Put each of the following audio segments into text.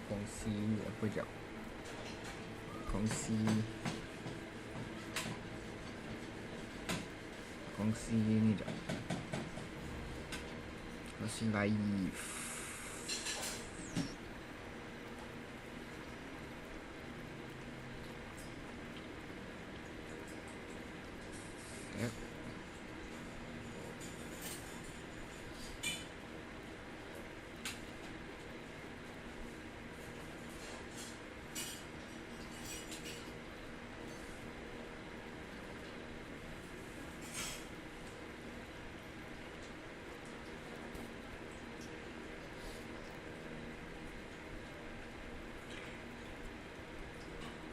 Kongsi apa jap? Kongsi ni jap. Kongsi live.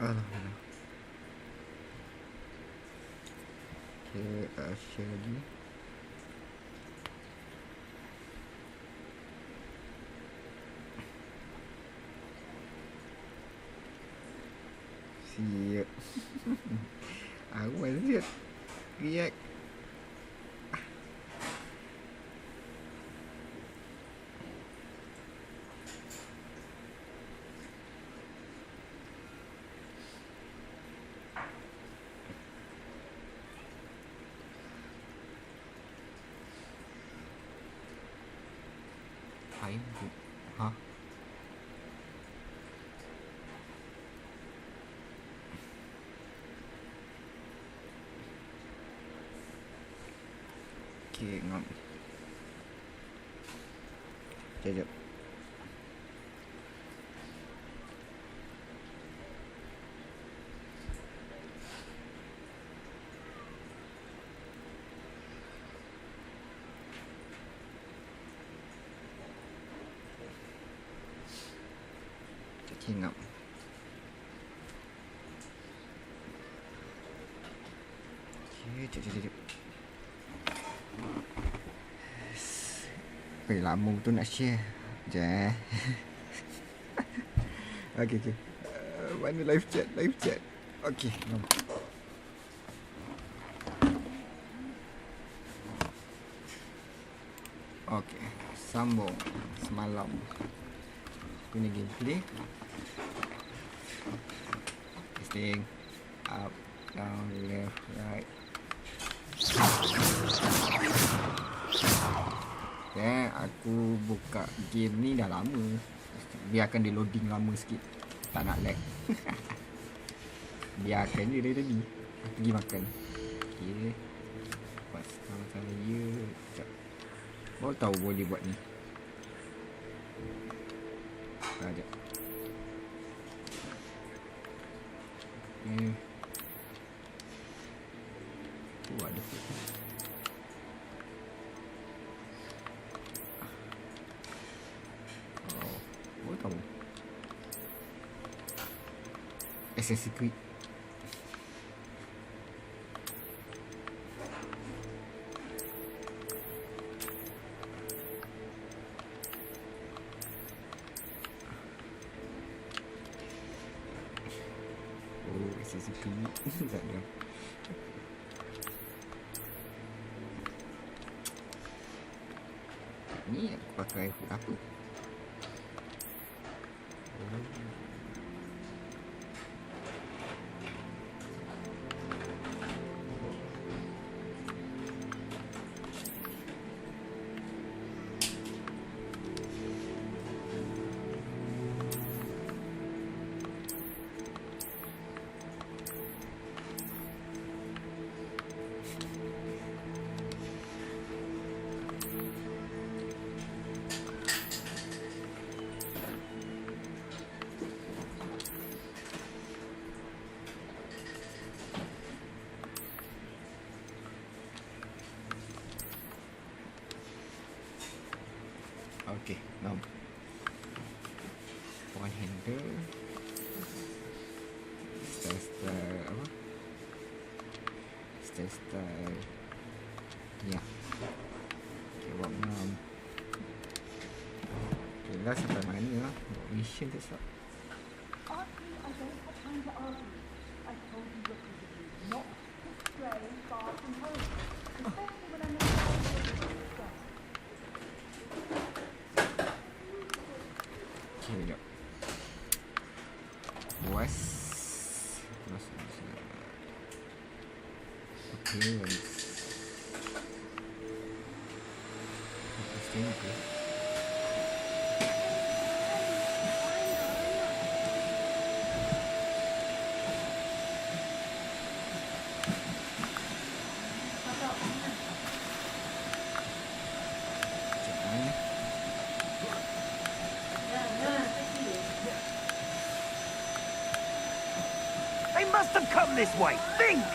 Alhamdulillah. Okay, share lagi. Siap. Awal je react. Ha? Okay, ngam. Sekejap. Okay, ngam. Okay, sekejap. Lama betul nak share. Sekejap. Okay. Mana live chat? Okay, ngam. Okay, sambung semalam. Ini gameplay. Testing. Up, down, left, right. Okay, aku buka game ni dah lama. Biarkan dia loading lama sikit. Tak nak lag. Biarkan dia dari tadi. Pergi makan. Okay. Buat sama-sama ya. Sekejap. Baru tahu boleh buat ni. Sekejap. Ada foto. Baru tahu. Assassin's Creed. Assassin's Creed. Tak ada. Ni aku pakai hook apa? Okay, now one handle, style apa? Style ya. Okay, buat enam. Okay, lah sampai mana lah? Mission tu sah. Okay, sekejap. Macam ni ke? They must have come this way. Think!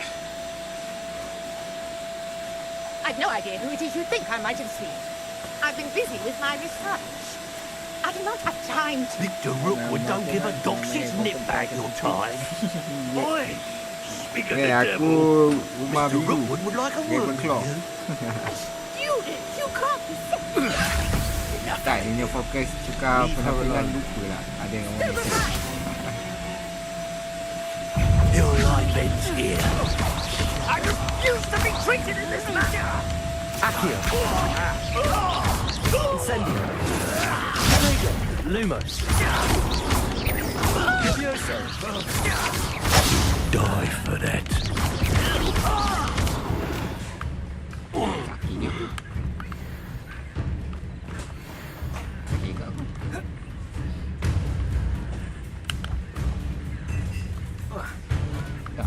I've no idea who it is you think I might have seen. I've been busy with my research. I do not have time to... Victor Rookwood don't give a dox's nip back your time. Oi! Speak of the devil. Rumah Mr. biru. Rookwood would like a word with Ravenclaw. you. You can't be serious. Tak, dia punya fokus tukar penampilan lupa lah. Ada yang orang message. Your lineman's here. I refuse to be treated in this manner! Accio. Incendio. Lumos. Levioso. Die for that. Kaki dia. Kaki kat aku. Tak.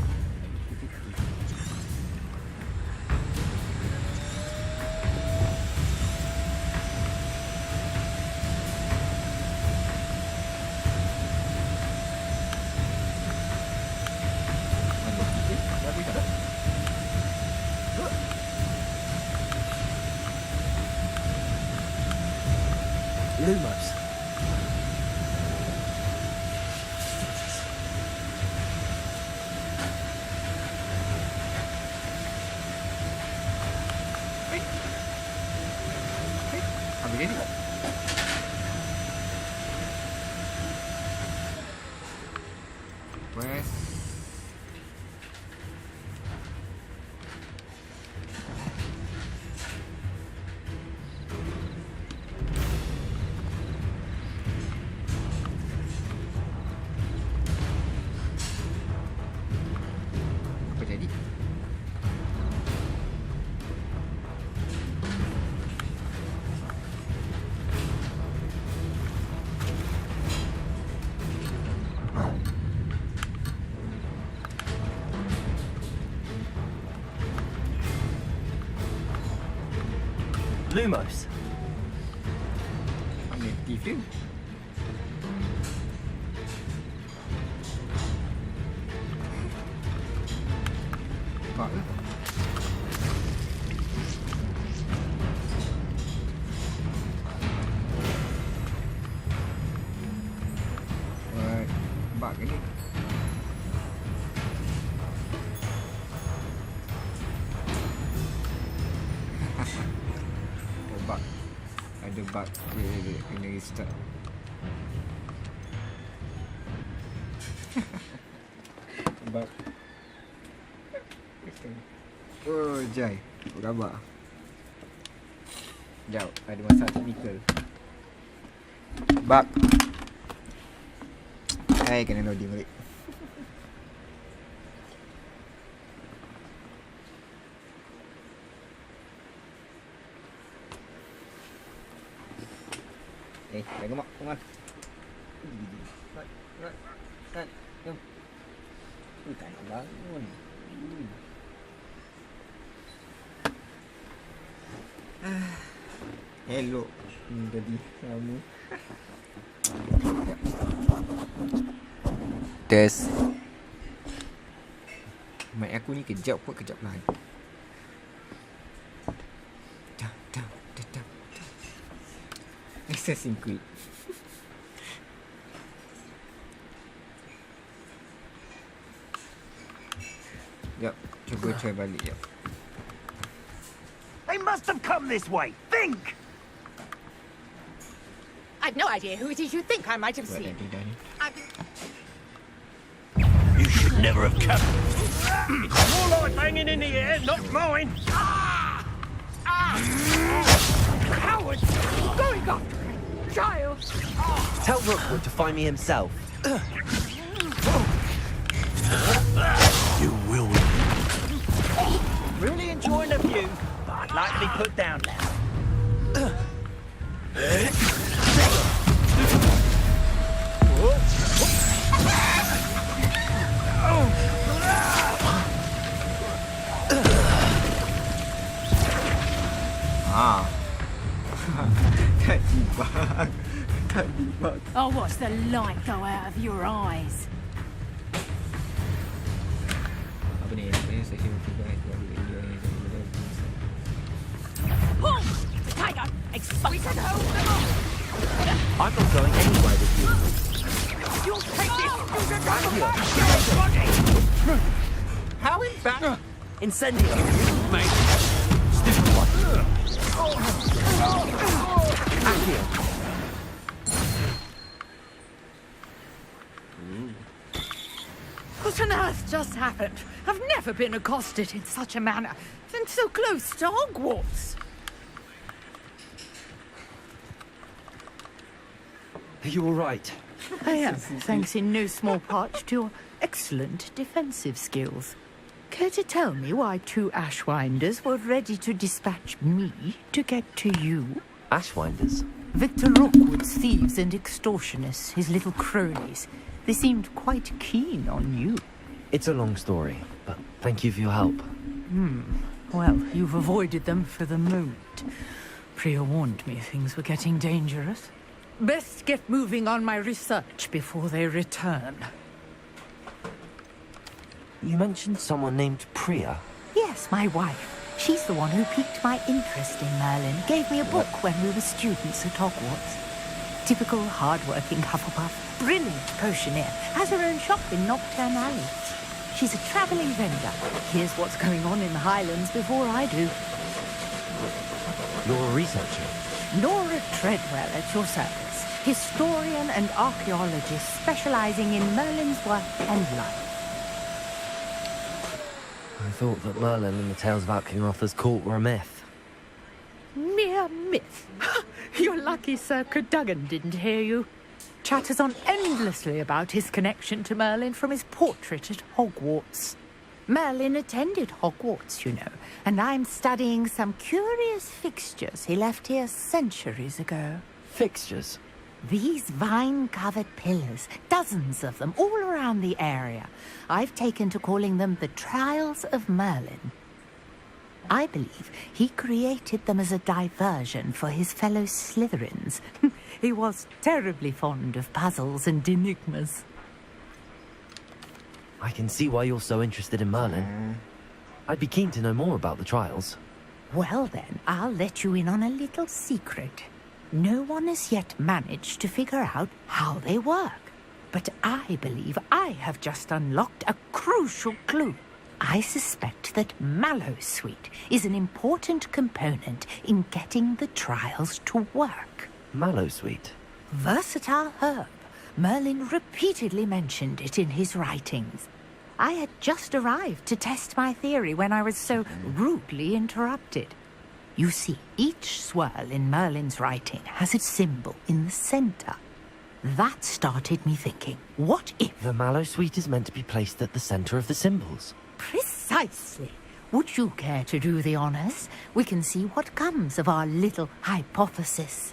Mana kita? Dah habis tak? Lumos. Habis dia ni. Quest. Apa jadi? Lumos. Aktif dia. Nampak ke? What? Nampak ke ni? Bug. Ada bug dia kena restart. Bug. Oh, Jai. Apa khabar? Sekejap, ada masalah teknikal. Bug. Hai, kena loading balik. Tengok mak, come on. Right. Jom. Tak nak bangun. Hello. Tadi lama. Test. Mic aku ni kejap kot, kejap lagi. Dah. Assassin's Creed. Yap, cuba try balik yap. They must have come this way. Think! I've no idea who it is you think I might have Buat seen. dah dah ni. I've been... You should never have come. It's your life hanging in the air, not mine. Coward! Going after him! Child! Tell Rookwood to find me himself. You will. Really enjoying the view, but I'd like to be put down now. Tak dibak. Tak dibak. I'll watch the light go out of your eyes. Apa ni? Section 3 Pull! The tiger! We can hold them off! I'm not going anywhere with you. You'll take this! You can come Accio. back! Body! How in fact, Incendio. mate? Stupid one. Accio. What on earth just happened? I've never been accosted in such a manner, and so close to Hogwarts. Are you all right? I am, thanks in no small part to your excellent defensive skills. Care to tell me why 2 Ashwinders were ready to dispatch me to get to you? Ashwinders. Victor Rookwood's thieves and extortionists, his little cronies. They seemed quite keen on you. It's a long story, but thank you for your help. Well, you've avoided them for the moment. Priya warned me things were getting dangerous. Best get moving on my research before they return. You mentioned someone named Priya. Yes, my wife. She's the one who piqued my interest in Merlin. Gave me a book when we were students at Hogwarts. Typical hard-working Hufflepuff. Brilliant potioneer. Has her own shop in Nocturne Alley. She's a travelling vendor. Here's what's going on in the Highlands before I do. You're a researcher. Nora Treadwell at your service. Historian and archaeologist specialising in Merlin's work and life. I thought that Merlin and the tales about King Arthur's court were a myth. Mere myth. You're lucky Sir Cadogan didn't hear you. Chatters on endlessly about his connection to Merlin from his portrait at Hogwarts. Merlin attended Hogwarts, you know, and I'm studying some curious fixtures he left here centuries ago. Fixtures. These vine-covered pillars, dozens of them, all around the area. I've taken to calling them the Trials of Merlin. I believe he created them as a diversion for his fellow Slytherins. He was terribly fond of puzzles and enigmas. I can see why you're so interested in Merlin. I'd be keen to know more about the trials. Well then, I'll let you in on a little secret. No one has yet managed to figure out how they work. But I believe I have just unlocked a crucial clue. I suspect that Mallowsweet is an important component in getting the trials to work. Mallowsweet. Versatile herb. Merlin repeatedly mentioned it in his writings. I had just arrived to test my theory when I was so rudely interrupted. You see, each swirl in Merlin's writing has its symbol in the centre. That started me thinking, what if... The Mallowsweet is meant to be placed at the centre of the symbols. Precisely. Would you care to do the honours? We can see what comes of our little hypothesis.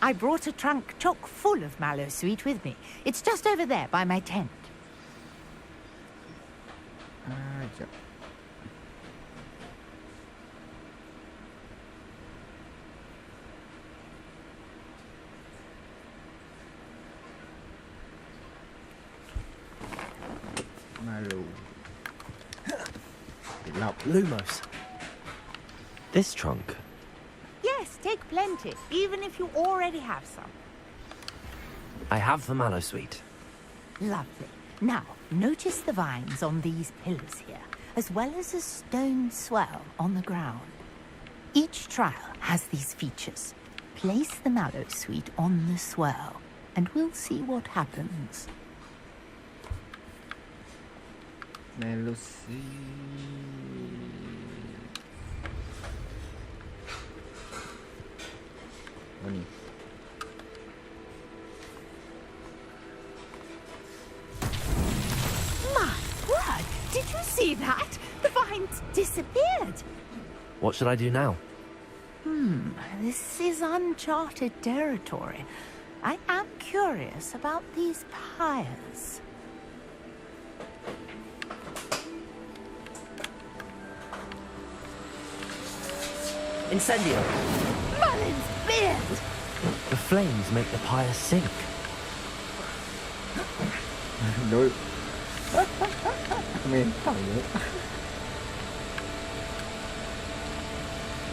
I brought a trunk chock full of Mallowsweet with me. It's just over there by my tent. Sekejap. Malu. Gelap. Lumos. This trunk. Yes, take plenty, even if you already have some. I have the Mallowsweet. Lovely. Now, notice the vines on these pillars here, as well as a stone swell on the ground. Each trial has these features. Place the Mallowsweet on the swell, and we'll see what happens. Melusi. Oh ni. My word! Did you see that? The vines disappeared. What should I do now? This is uncharted territory. I am curious about these pyres. Incendio! Merlin's beard! The flames make the pyre sink. Đối Mê tỏi nữa.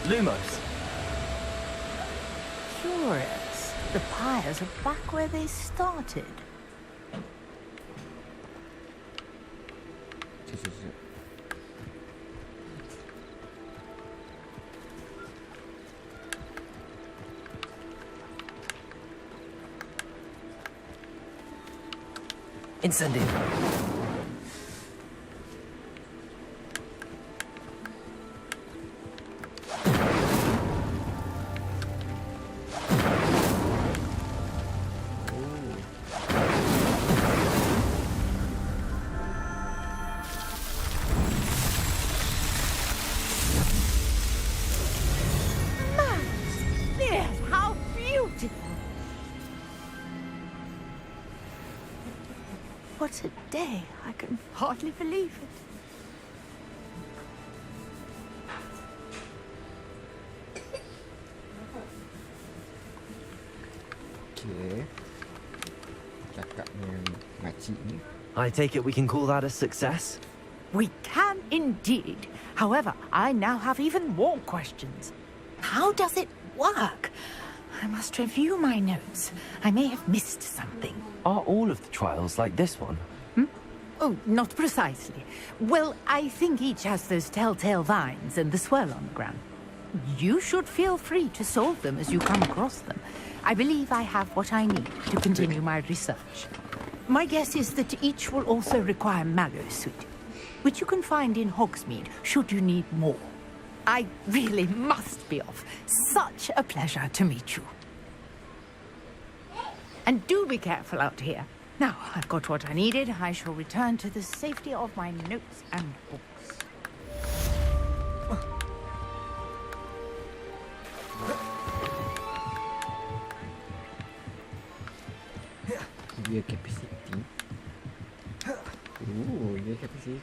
Lumos! Curious. The pyres are back where they started. Sì, sì, sì. Incendio! Beard, how beautiful! What a day. I can hardly believe it. Okay. Cakap dengan makcik ni. I take it we can call that a success? We can indeed. However, I now have even more questions. How does it work? I must review my notes. I may have missed something. Are all of the trials like this one? Oh, not precisely. Well, I think each has those telltale vines and the swirl on the ground. You should feel free to solve them as you come across them. I believe I have what I need to continue my research. My guess is that each will also require mallow sweet, which you can find in Hogsmeade should you need more. I really must be off. Such a pleasure to meet you. And do be careful out here. Now, I've got what I needed. I shall return to the safety of my notes and books. Dia capacity. Dia capacity.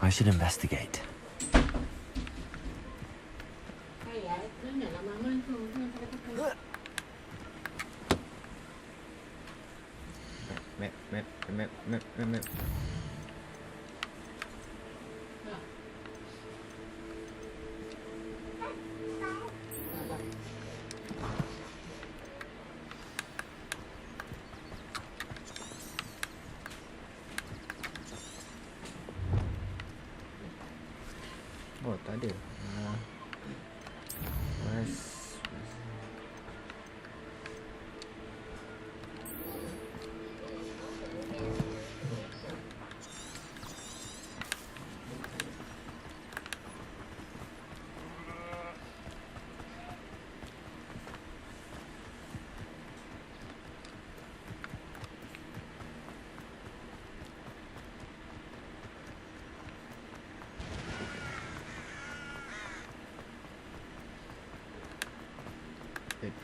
I should investigate. Map. Oh, tak ada.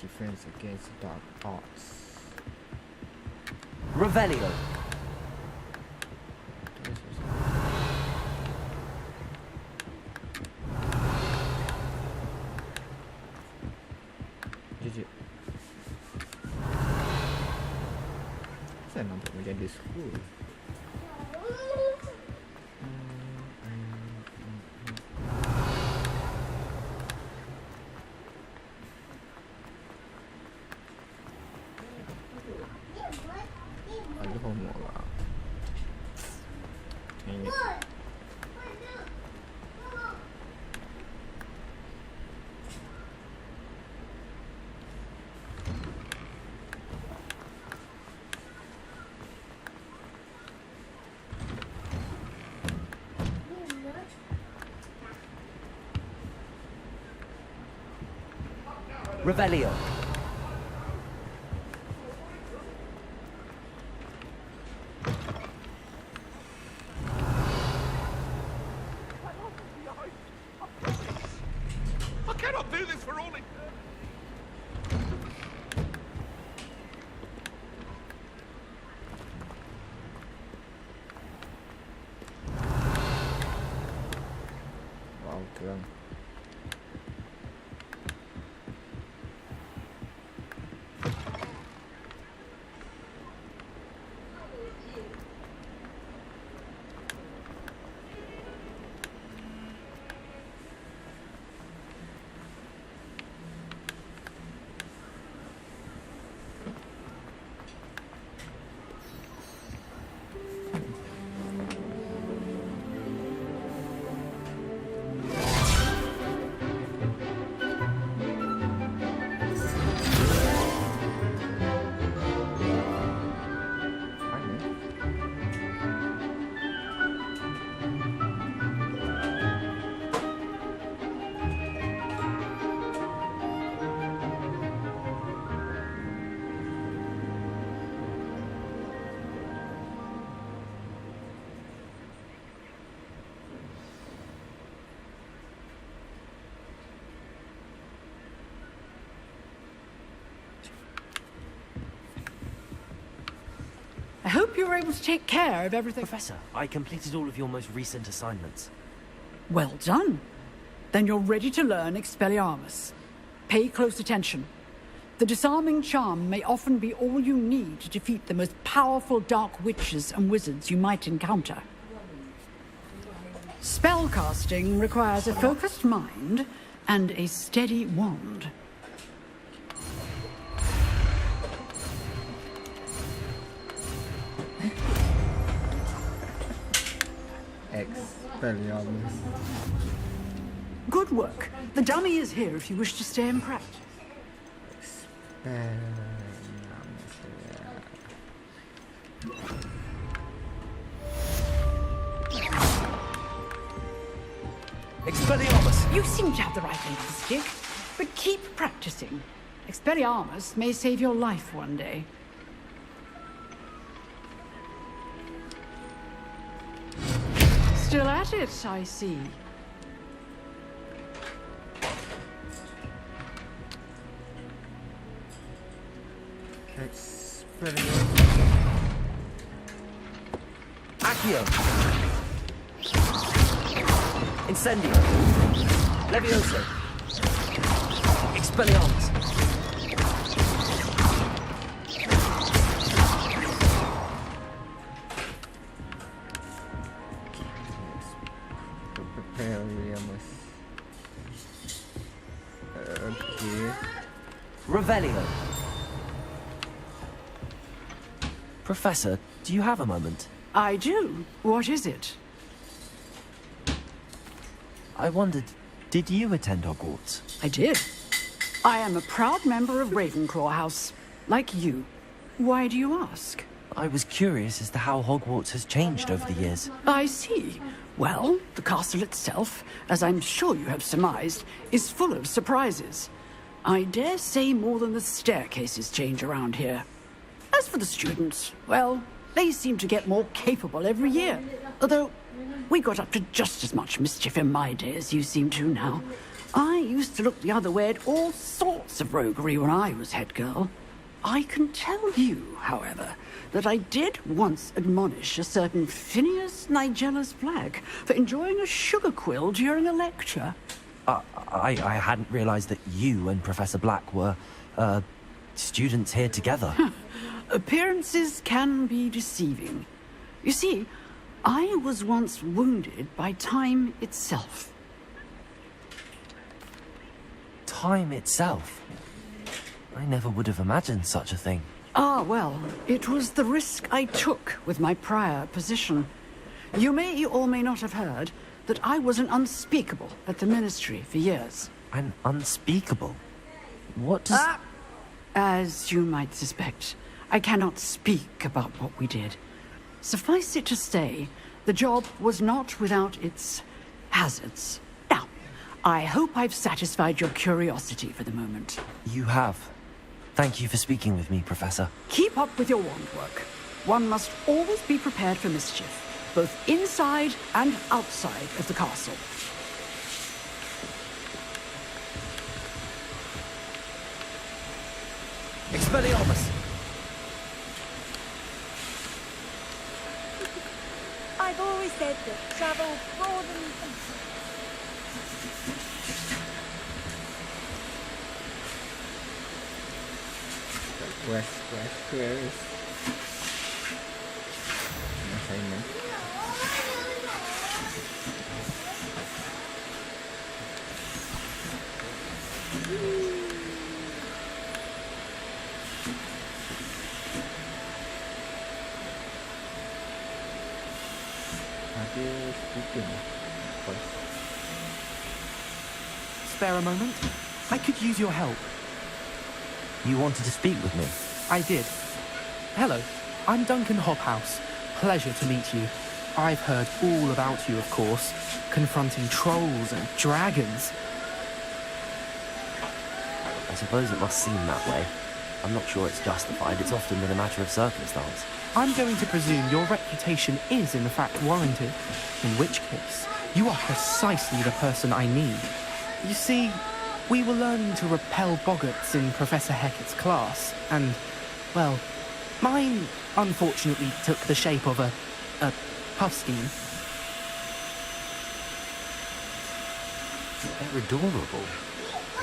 Defense against dark arts. Revelio! Jujur. Saya nampak macam ada school. Ada homework lah. Ini. Revelio! I cannot do this for all it... Cường. I hope you were able to take care of everything. Professor, I completed all of your most recent assignments. Well done. Then you're ready to learn Expelliarmus. Pay close attention. The disarming charm may often be all you need to defeat the most powerful dark witches and wizards you might encounter. Spellcasting requires a focused mind and a steady wand. Expelliarmus. Good work. The dummy is here if you wish to stay and practice. Expelliarmus! You seem to have the right end of the stick, but keep practicing. Expelliarmus may save your life one day. Still at it, I see. Expelliarmus. Accio! Incendio! Levioso! Expelliarmus! Expelliarmus. Okay. Revelio! Professor, do you have a moment? I do. What is it? I wondered, did you attend Hogwarts? I did. I am a proud member of Ravenclaw House, like you. Why do you ask? I was curious as to how Hogwarts has changed over the years. I see. Well, the castle itself, as I'm sure you have surmised, is full of surprises. I dare say more than the staircases change around here. As for the students, well, they seem to get more capable every year. Although, we got up to just as much mischief in my day as you seem to now. I used to look the other way at all sorts of roguery when I was head girl. I can tell you, however, that I did once admonish a certain Phineas Nigella's Black for enjoying a sugar quill during a lecture. I hadn't realized that you and Professor Black were, students here together. Appearances can be deceiving. You see, I was once wounded by time itself. Time itself? I never would have imagined such a thing. Ah, well, it was the risk I took with my prior position. You may or may not have heard that I was an unspeakable at the Ministry for years. An unspeakable? What does... As you might suspect, I cannot speak about what we did. Suffice it to say, the job was not without its hazards. Now, I hope I've satisfied your curiosity for the moment. You have. Thank you for speaking with me, Professor. Keep up with your wand work. One must always be prepared for mischief, both inside and outside of the castle. Expelliarmus! I've always said that travel broadens. Quest. Assignment. Ada speaking. Quest. Spare a moment? I could use your help. You wanted to speak with me? I did. Hello, I'm Duncan Hobhouse. Pleasure to meet you. I've heard all about you, of course, confronting trolls and dragons. I suppose it must seem that way. I'm not sure it's justified. It's often been a matter of circumstance. I'm going to presume your reputation is in fact warranted, in which case, you are precisely the person I need. You see, we were learning to repel boggarts in Professor Hecat's class, and, well, mine unfortunately took the shape of a puffskein. They're adorable.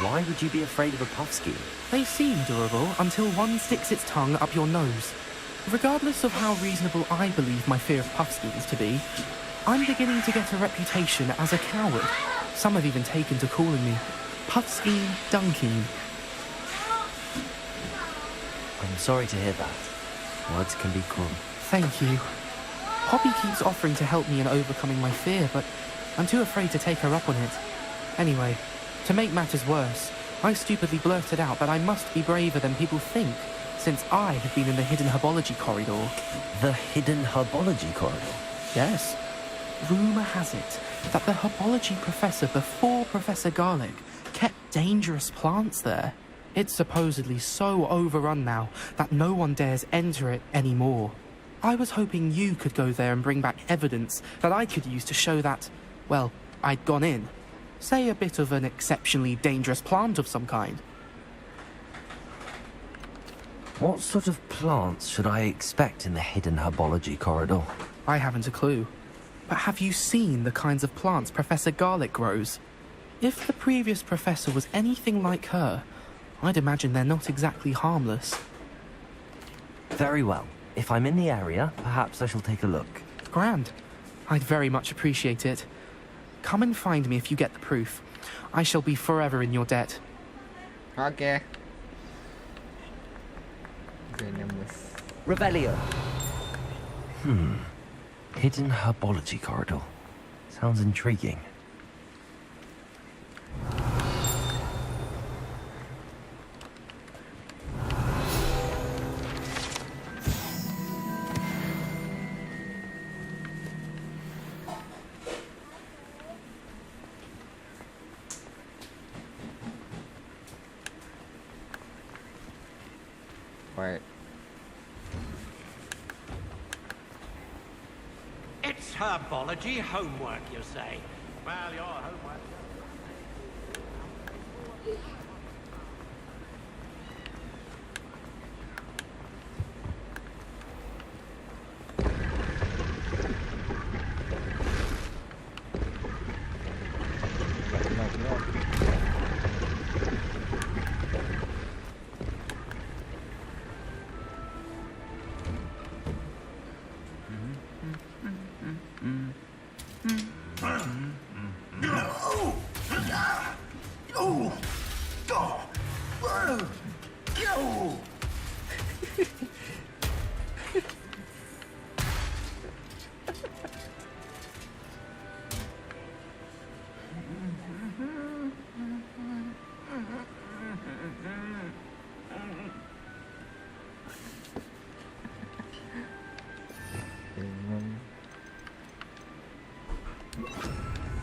Why would you be afraid of a puffskein? They seem durable until one sticks its tongue up your nose. Regardless of how reasonable I believe my fear of puffskeins to be, I'm beginning to get a reputation as a coward. Some have even taken to calling me Puffskein Dunkeen. I'm sorry to hear that. Words can be cruel. Thank you. Poppy keeps offering to help me in overcoming my fear, but I'm too afraid to take her up on it. Anyway, to make matters worse, I stupidly blurted out that I must be braver than people think, since I have been in the hidden herbology corridor. The hidden herbology corridor? Yes. Rumour has it that the herbology professor before Professor Garlic kept dangerous plants there. It's supposedly so overrun now that no one dares enter it anymore. I was hoping you could go there and bring back evidence that I could use to show that, well, I'd gone in. Say a bit of an exceptionally dangerous plant of some kind. What sort of plants should I expect in the hidden herbology corridor? I haven't a clue. But have you seen the kinds of plants Professor Garlic grows? If the previous professor was anything like her, I'd imagine they're not exactly harmless. Very well. If I'm in the area, perhaps I shall take a look. Grand. I'd very much appreciate it. Come and find me if you get the proof. I shall be forever in your debt. Okay. Venomous. Revelio. Hidden herbology corridor. Sounds intriguing. Right. It's herbology homework, you say? Well, your homework.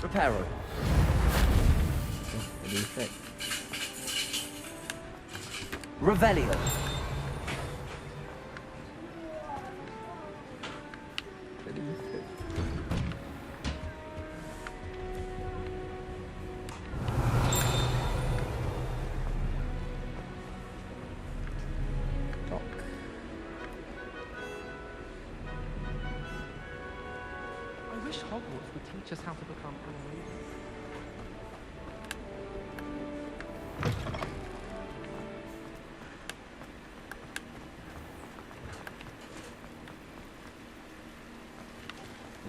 Reparo. What do you think? Revelio. What do you think? Talk. I wish Hogwarts would teach us how to become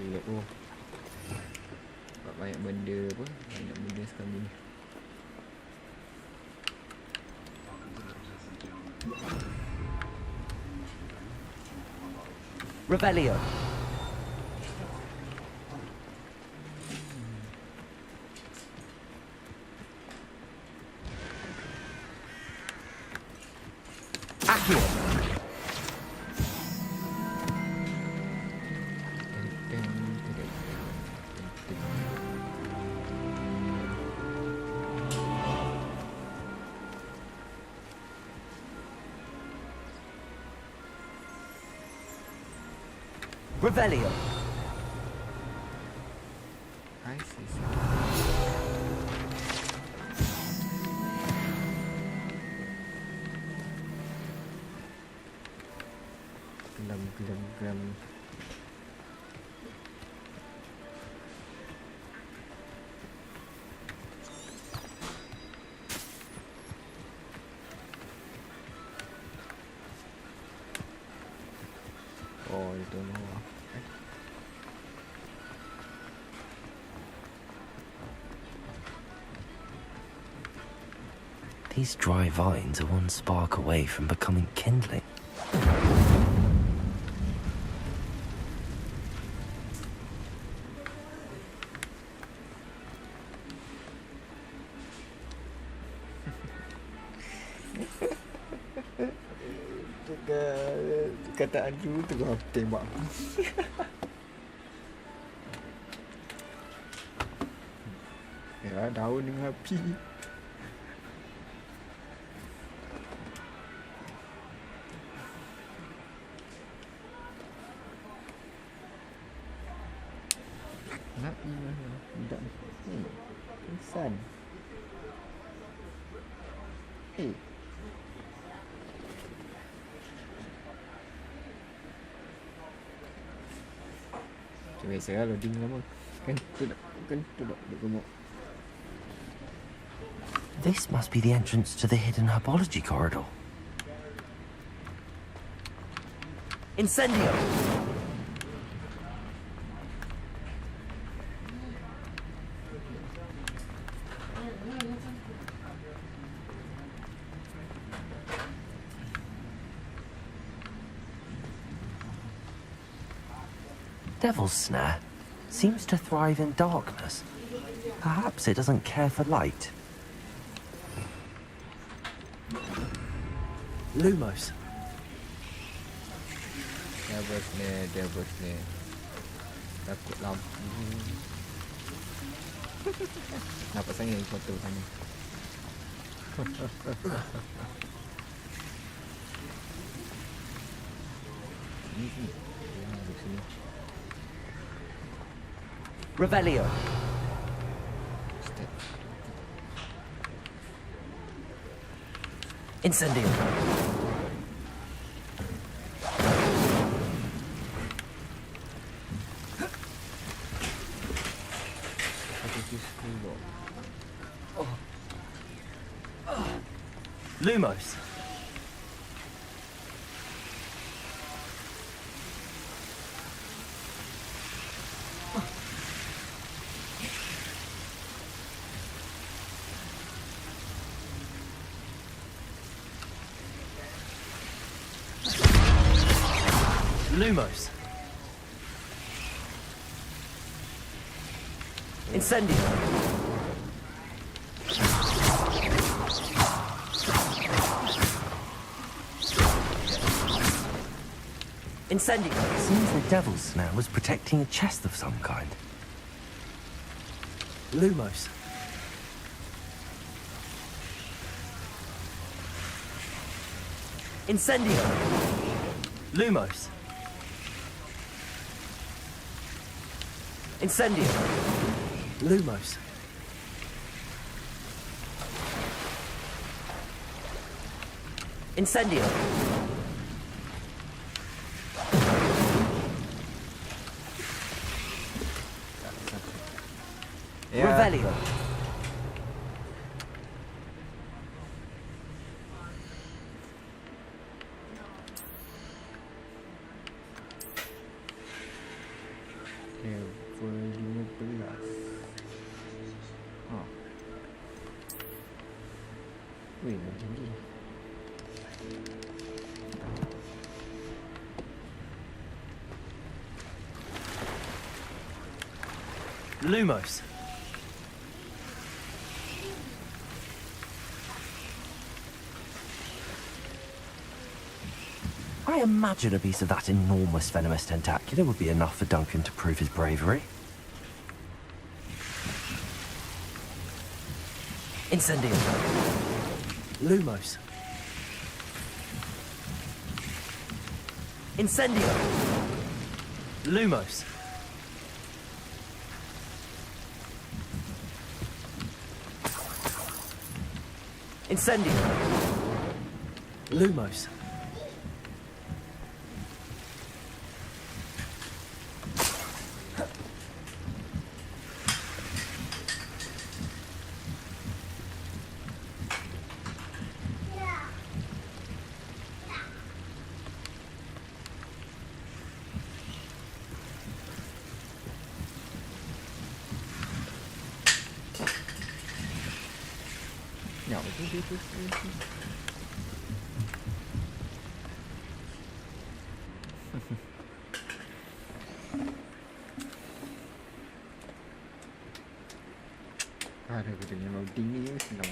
Oh, buat banyak benda apa, banyak benda sekarang ni. Revelio. Accio. Revelio. I see. Gelam. Oh, I don't know. These dry vines are one spark away from becoming kindling. Kata Andrew tengah tembak. Ya, daun dengan api. Nak mana? Budak ni. Pingsan. Macam biasa lah loading lama. Kan duduk gemuk. This must be the entrance to the hidden herbology corridor. Incendio! Devil's Snare seems to thrive in darkness. Perhaps it doesn't care for light. Lumos. Devil's Snare. Takut lampu. Nampak sangat foto sana. Sini. Duduk sini. Revelio. Step. Incendio. Lumos. Lumos. Incendio. Incendio. It seems the Devil's Snare was protecting a chest of some kind. Lumos. Incendio. Lumos. Incendio. Lumos. Incendio. Revelio. Ya, level 15. Oh. Weh, macam ni. Lumos. I imagine a piece of that enormous venomous tentacular would be enough for Duncan to prove his bravery. Incendio. Lumos. Incendio. Lumos. Incendio. Lumos. Ya, betul. Ada betulnya loading ni senang.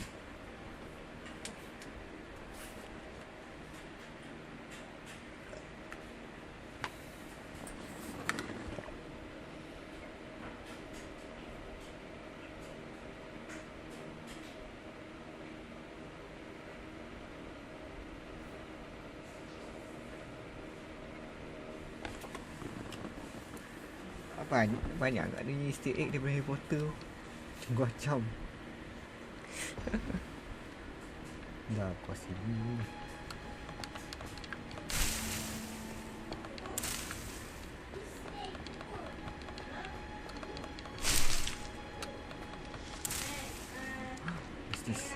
Banyak kat ni Easter egg daripada Harry Potter. Tunggu macam. Dah kuas ini. What's this?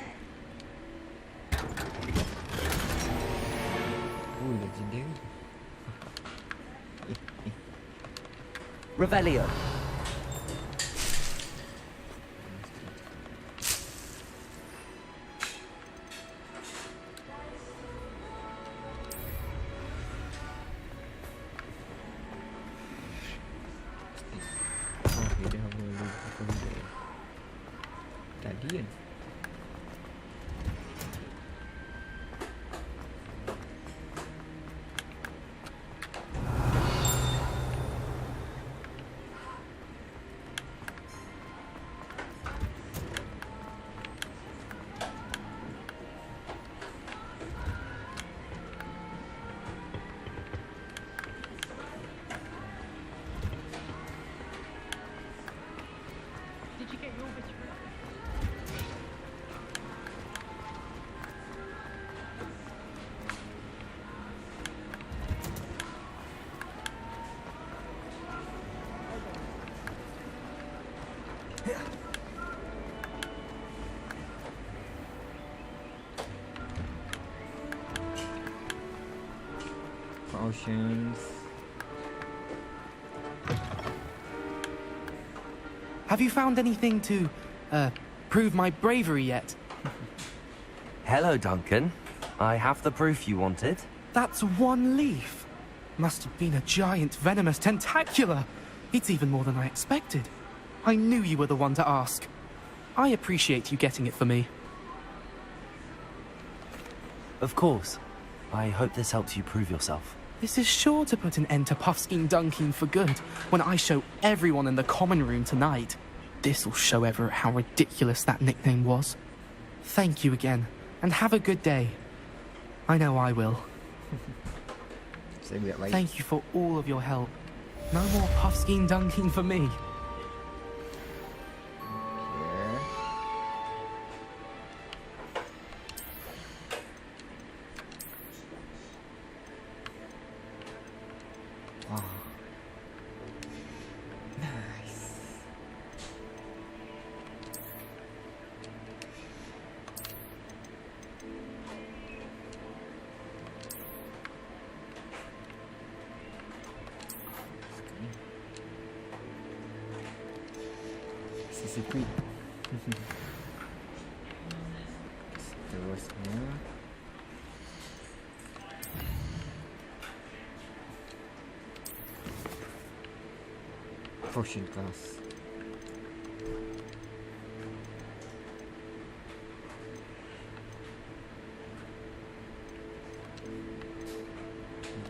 Oh, legendary. Revelio. Dia boleh tadi kan. Oceans. Have you found anything to, prove my bravery yet? Hello, Duncan. I have the proof you wanted. That's one leaf. Must have been a giant venomous tentacular. It's even more than I expected. I knew you were the one to ask. I appreciate you getting it for me. Of course. I hope this helps you prove yourself. This is sure to put an end to Puffskein dunking for good when I show everyone in the common room tonight. This'll show Everett how ridiculous that nickname was. Thank you again, and have a good day. I know I will. Thank you for all of your help. No more Puffskein dunking for me. sipit. Seterusnya potion class.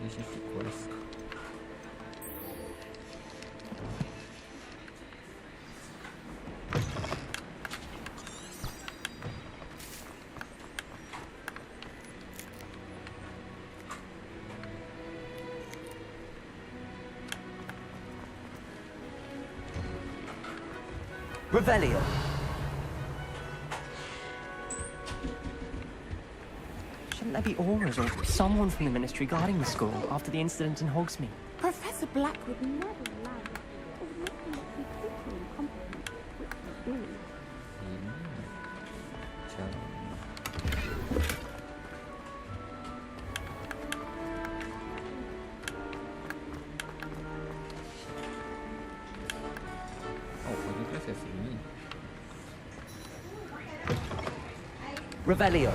Relationship quest. Revelio. Shouldn't there be auras or someone from the Ministry guarding the school after the incident in Hogsmeade? Professor Black would never allow it. It would make him look ridiculously incompetent, which he is. Oh, pagi kelas saya sini. Revelio.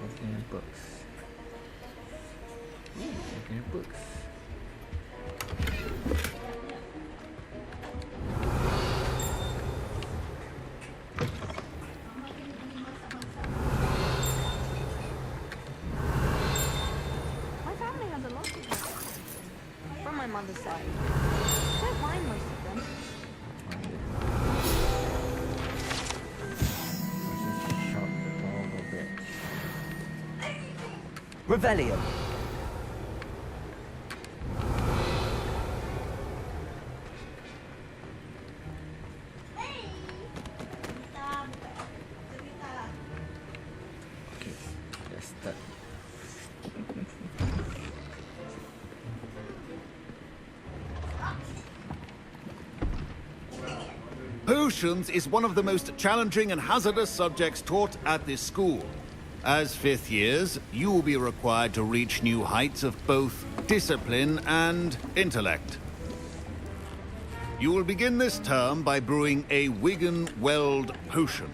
Okay, books. Okay, books. My family has a lot of them. From my mother's side. Don't mind most of them. Shop all of it. Revelio. Okay, let's start. Potions is one of the most challenging and hazardous subjects taught at this school. As fifth years, you will be required to reach new heights of both discipline and intellect. You will begin this term by brewing a Wigan Weld potion.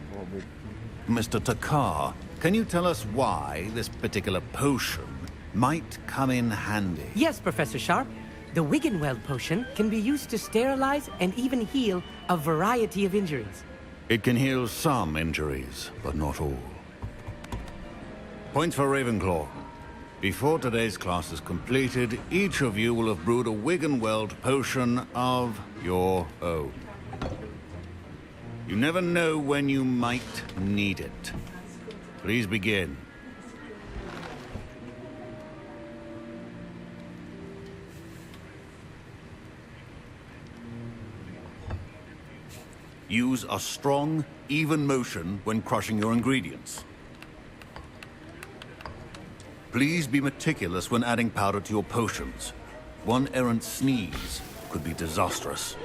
Mr. Takar, can you tell us why this particular potion might come in handy? Yes, Professor Sharp. The Wiggenweld potion can be used to sterilize and even heal a variety of injuries. It can heal some injuries, but not all. Points for Ravenclaw. Before today's class is completed, each of you will have brewed a Wiggenweld potion of your own. You never know when you might need it. Please begin. Use a strong, even motion when crushing your ingredients. Please be meticulous when adding powder to your potions. One errant sneeze could be disastrous.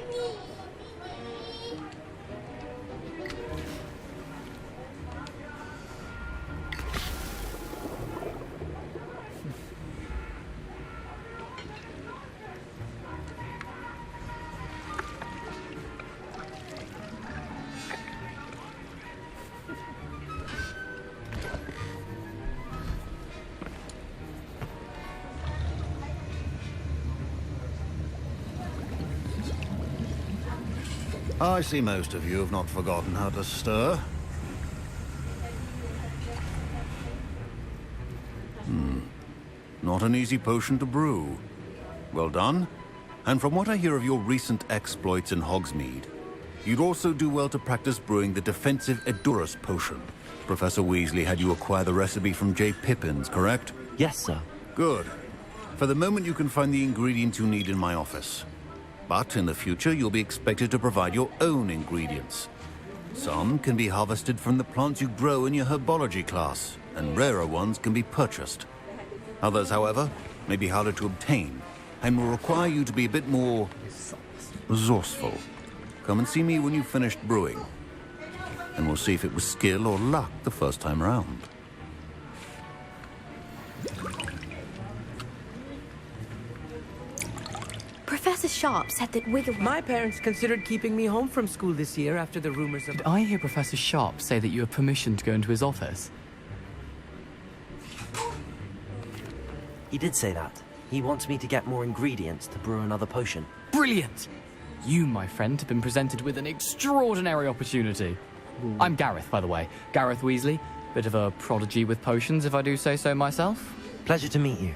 I see most of you have not forgotten how to stir. Not an easy potion to brew. Well done. And from what I hear of your recent exploits in Hogsmeade, you'd also do well to practice brewing the defensive Edurus potion. Professor Weasley had you acquire the recipe from J. Pippin's, correct? Yes, sir. Good. For the moment, you can find the ingredients you need in my office. But in the future, you'll be expected to provide your own ingredients. Some can be harvested from the plants you grow in your herbology class, and rarer ones can be purchased. Others, however, may be harder to obtain, and will require you to be a bit more resourceful. Come and see me when you've finished brewing, and we'll see if it was skill or luck the first time round. Professor Sharp said that Wiggle... My parents considered keeping me home from school this year after the rumors of... Did I hear Professor Sharp say that you have permission to go into his office? He did say that. He wants me to get more ingredients to brew another potion. Brilliant! You, my friend, have been presented with an extraordinary opportunity. I'm Gareth, by the way. Gareth Weasley. Bit of a prodigy with potions, if I do say so myself. Pleasure to meet you.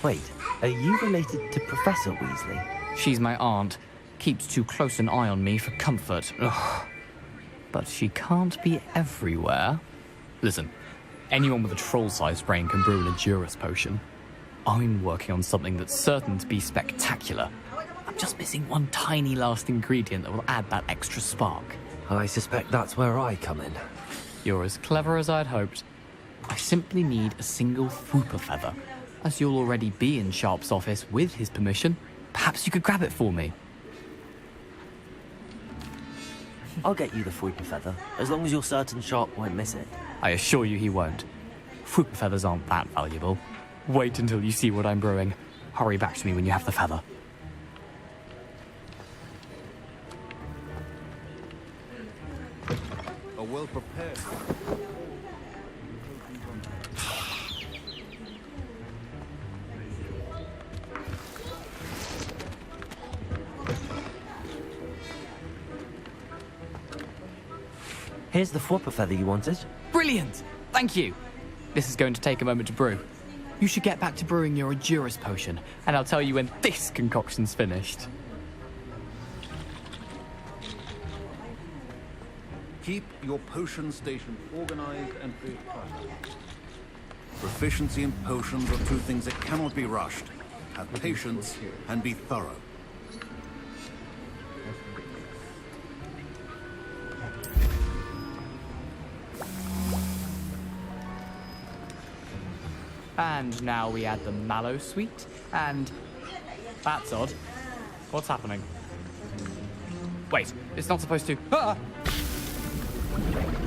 Wait, are you related to Professor Weasley? She's my aunt. Keeps too close an eye on me for comfort. Ugh. But she can't be everywhere. Listen, anyone with a troll-sized brain can brew an Endurus potion. I'm working on something that's certain to be spectacular. I'm just missing one tiny last ingredient that will add that extra spark. I suspect that's where I come in. You're as clever as I'd hoped. I simply need a single Whooper feather. As you'll already be in Sharp's office with his permission, perhaps you could grab it for me. I'll get you the Whooper feather, as long as you're certain Sharp won't miss it. I assure you he won't. Whooper feathers aren't that valuable. Wait until you see what I'm brewing. Hurry back to me when you have the feather. A well-prepared... Here's the Whooper feather you wanted. Brilliant! Thank you! This is going to take a moment to brew. You should get back to brewing your Endurus potion, and I'll tell you when this concoction's finished. Keep your potion station organized and free. Proficiency in potions are two things that cannot be rushed. Have patience and be thorough. And now we add the mallow sweet, and... That's odd. What's happening? Wait, it's not supposed to... Ah!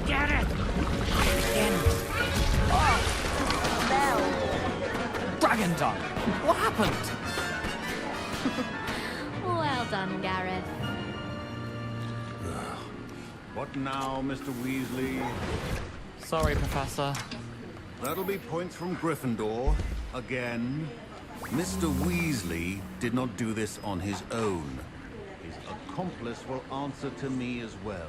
Get it! Dragon tongue! What happened? Well done, Gareth. What now, Mr. Weasley? Sorry, Professor. That'll be points from Gryffindor. Again. Mr. Weasley did not do this on his own. His accomplice will answer to me as well.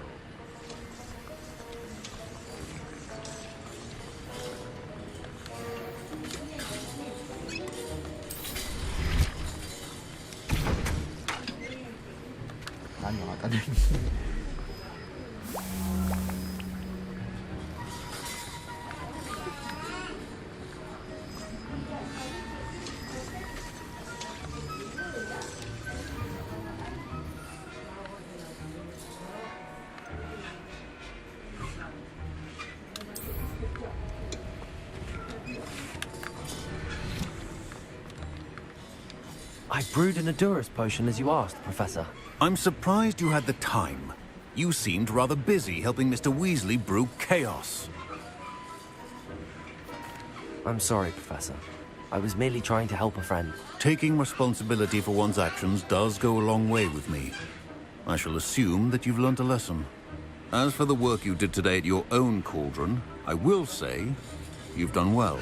I brewed an Endurus potion as you asked, Professor. I'm surprised you had the time. You seemed rather busy helping Mr. Weasley brew chaos. I'm sorry, Professor. I was merely trying to help a friend. Taking responsibility for one's actions does go a long way with me. I shall assume that you've learnt a lesson. As for the work you did today at your own cauldron, I will say you've done well.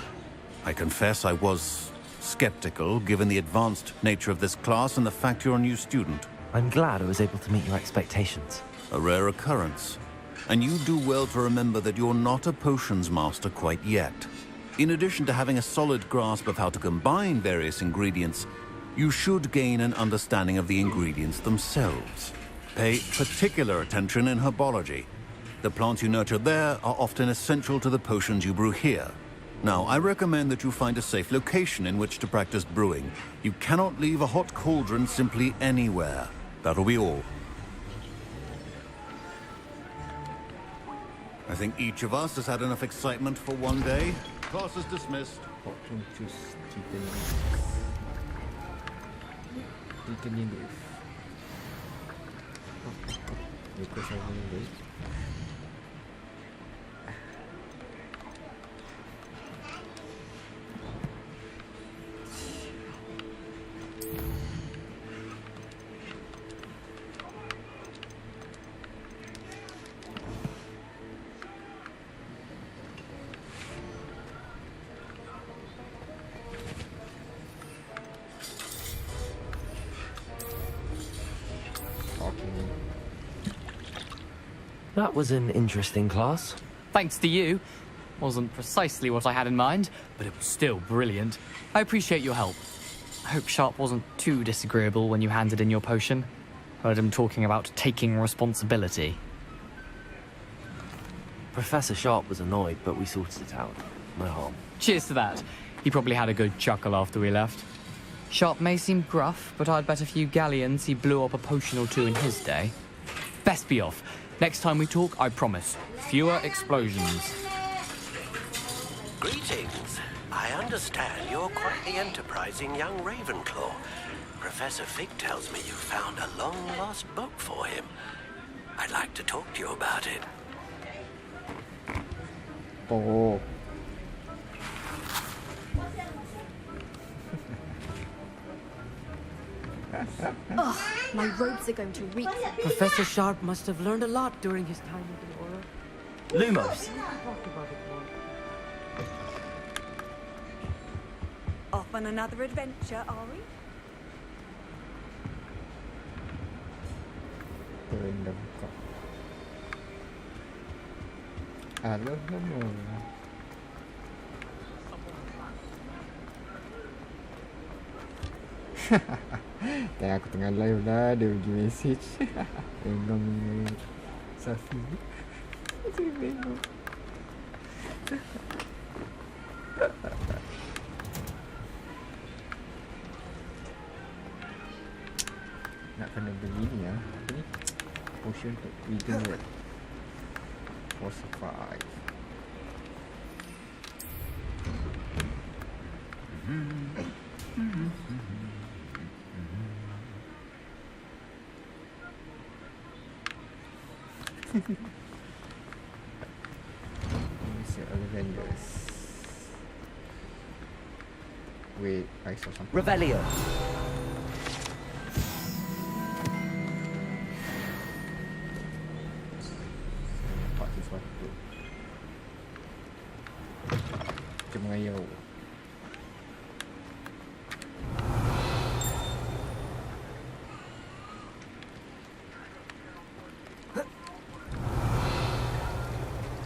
I confess I was skeptical, given the advanced nature of this class and the fact you're a new student. I'm glad I was able to meet your expectations. A rare occurrence. And you do well to remember that you're not a potions master quite yet. In addition to having a solid grasp of how to combine various ingredients, you should gain an understanding of the ingredients themselves. Pay particular attention in herbology. The plants you nurture there are often essential to the potions you brew here. Now, I recommend that you find a safe location in which to practice brewing. You cannot leave a hot cauldron simply anywhere. That'll be all. I think each of us has had enough excitement for one day. Class is dismissed. That was an interesting class. Thanks to you. Wasn't precisely what I had in mind, but it was still brilliant. I appreciate your help. I hope Sharp wasn't too disagreeable when you handed in your potion. Heard him talking about taking responsibility. Professor Sharp was annoyed, but we sorted it out. No harm. Cheers to that. He probably had a good chuckle after we left. Sharp may seem gruff, but I'd bet a few galleons he blew up a potion or two in his day. Best be off. Next time we talk, I promise, fewer explosions. Greetings. I understand you're quite the enterprising young Ravenclaw. Professor Fig tells me you found a long-lost book for him. I'd like to talk to you about it. Oh. Ugh, my robes are going to reek. Professor Sharp must have learned a lot during his time with the Aura. Lumos! Off on another adventure, are we? Dah buka. Halo semua. Dan aku tengah live dah, dia pergi message. Bengong Safi. Saya bengong. Nak kena beli ni lah. Apa ni? Potion untuk regenerate. For survive. Mr. Avengers. Wait, I saw something. Revelio. Nampak sesuatu. Macam mengayau.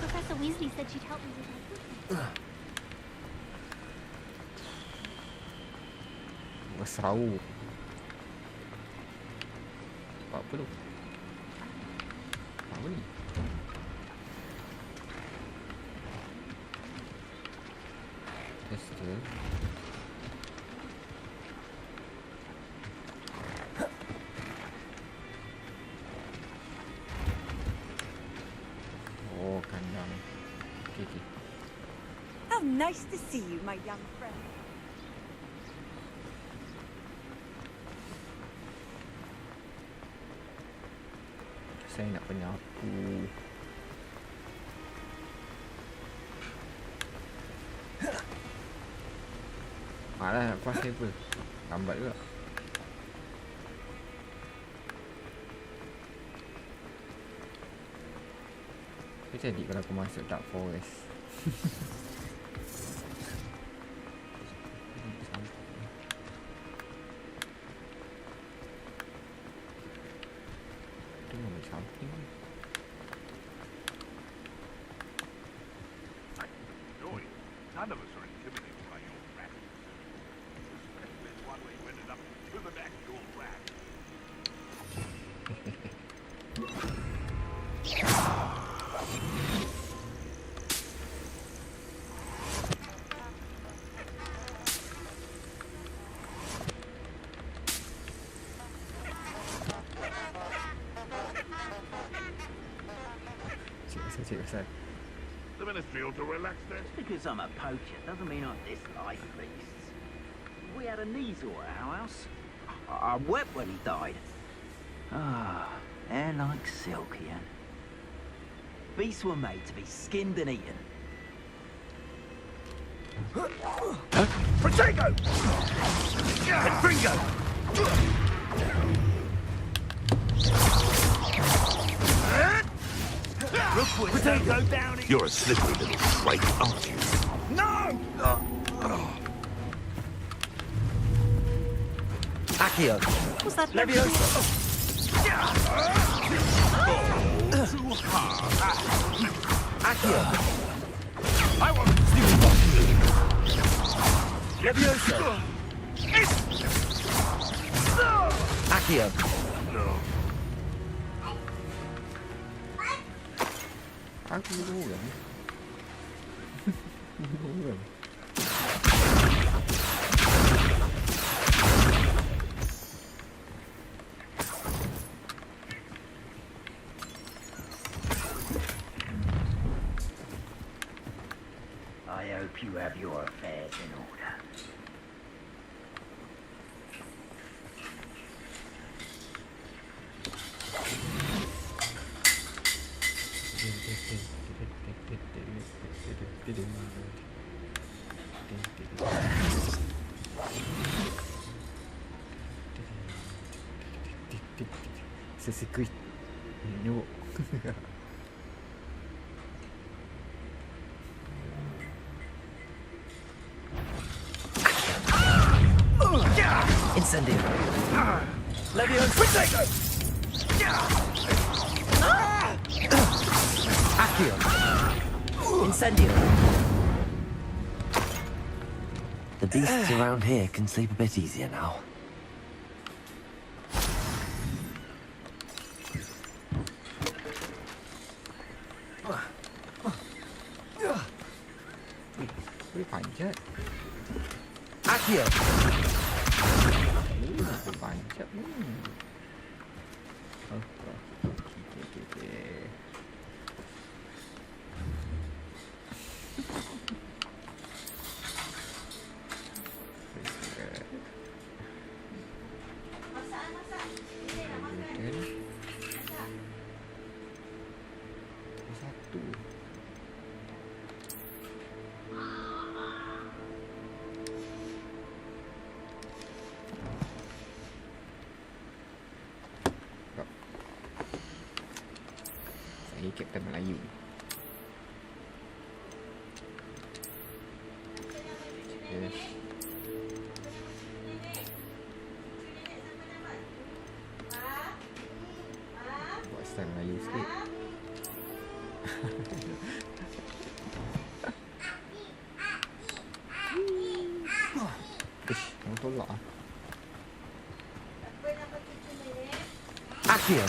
Professor Weasley said she'd help me with my cooking. Berserau. Apa tu? Apa ni? Tester. Oh, kandang. Okay, okay. How nice to see you, my young friend. Saya nak penyapu. Malah nak kuas level. Lambat juga. Apa jadi kalau aku masuk Dark Forest? Itu ambil samping. None of us are intimidated by your practice. Especially one way you ended up to the back door rat. Cik Ustaz. The ministry ought to relax their... Because I'm a poacher doesn't mean I dislike beasts. We had a Neasel at our house. I wept when he died. Ah, hair like silk, Ian. Beasts were made to be skinned and eaten. Protego! And Fringo! Protego down here! You're a slippery little snake, aren't you? No! Accio. Was that Leviosa. Oh, too Accio! I want Leviosa! Accio! Aku dulu kan. Dulu kan. I hope you have your affairs in order. Secret. No. Incendio! Leviosa! Accio! Incendio! The beasts around here can sleep a bit easier now. Boleh panjat. Accio! Boleh panjat ni. Okay. Saya Kapten Melayu. Yes. Buat style Melayu sikit. Ish, kamu tolak ah. Accio!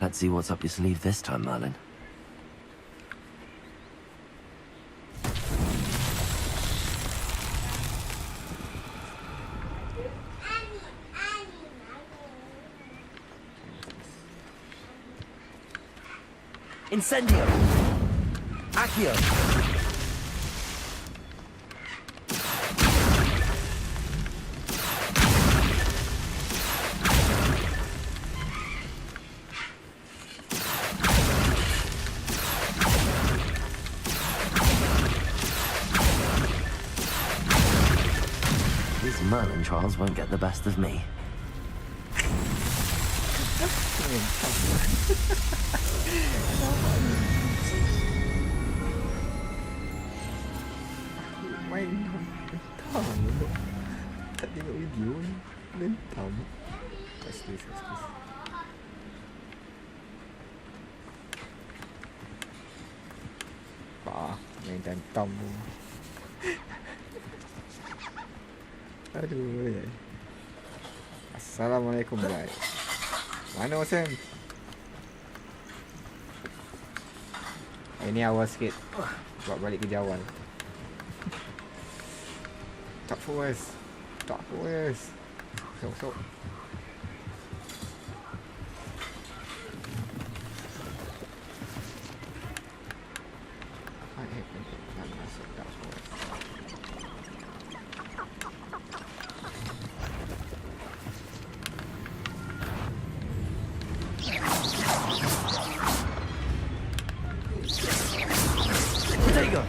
Let's see what's up your sleeve this time, Merlin. Incendio! Accio! These Merlin trials won't get the best of me. Main lentang dulu. Tak tengok video ni. Lentang. Excuse. Pak, main lentang tu. Aduh. Assalamualaikum guys. Mana Osem? Ini awal sikit. Buat balik kerja awal. Tak fokus. Sok. Nak masuk tak fokus. Potato!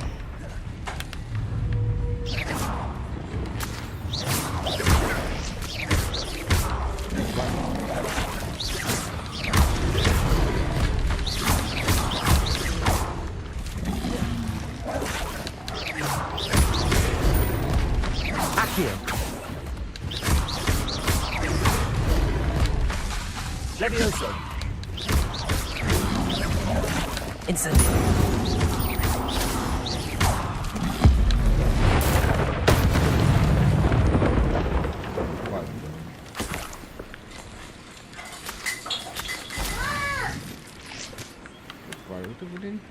Accio. Levioso. Incendio. Baru tu benda ni.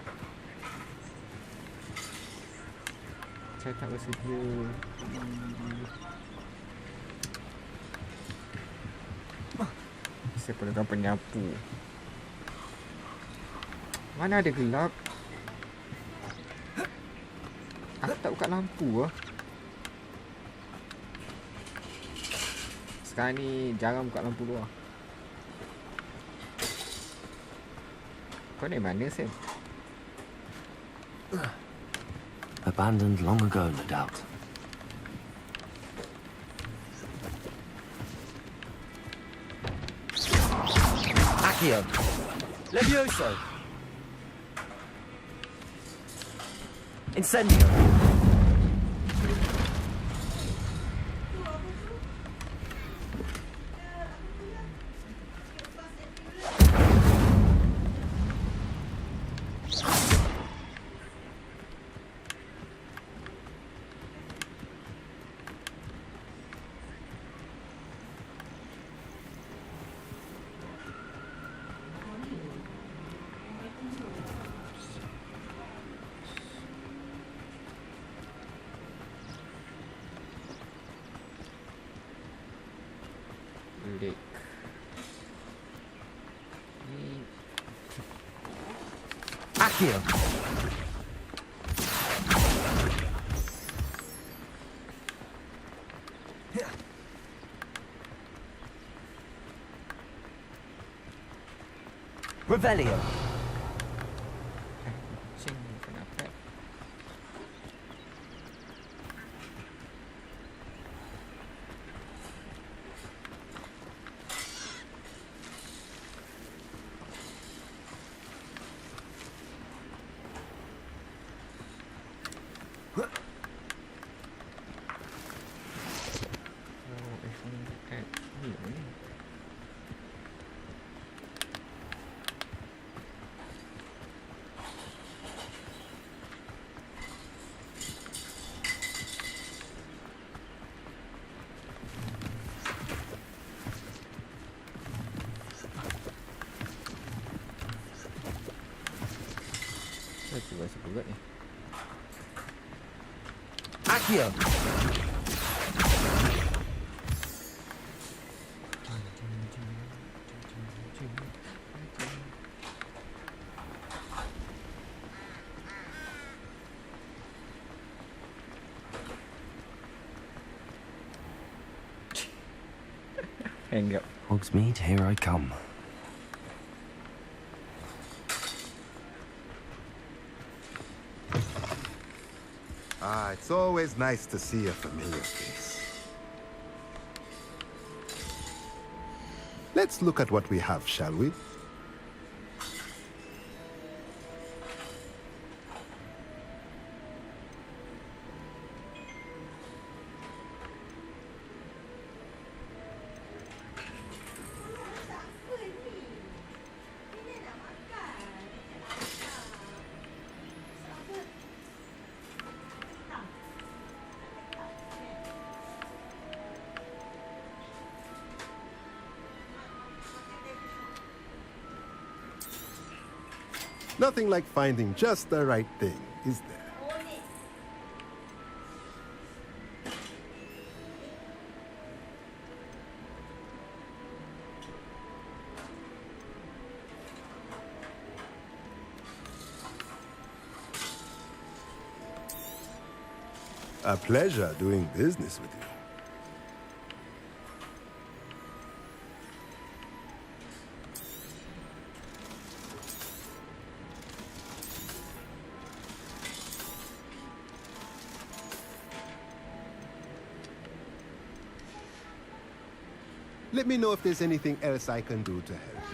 Saya tak bersedia. Saya perlukan penyapu. Mana ada gelap? Aku tak buka lampu lah. Sekarang ni jarang buka lampu luar. Kau dari mana, Sam? Abandoned long ago, no doubt. Accio. Levioso. Incendio. Lek. Accio. Revelio. Kenapa? Itu bahasa berat ni. Accio. Hang up. Hogsmeade, here I come. Ah, it's always nice to see a familiar face. Let's look at what we have, shall we? Nothing like finding just the right thing, is there? A pleasure doing business with you. Let me know if there's anything else I can do to help.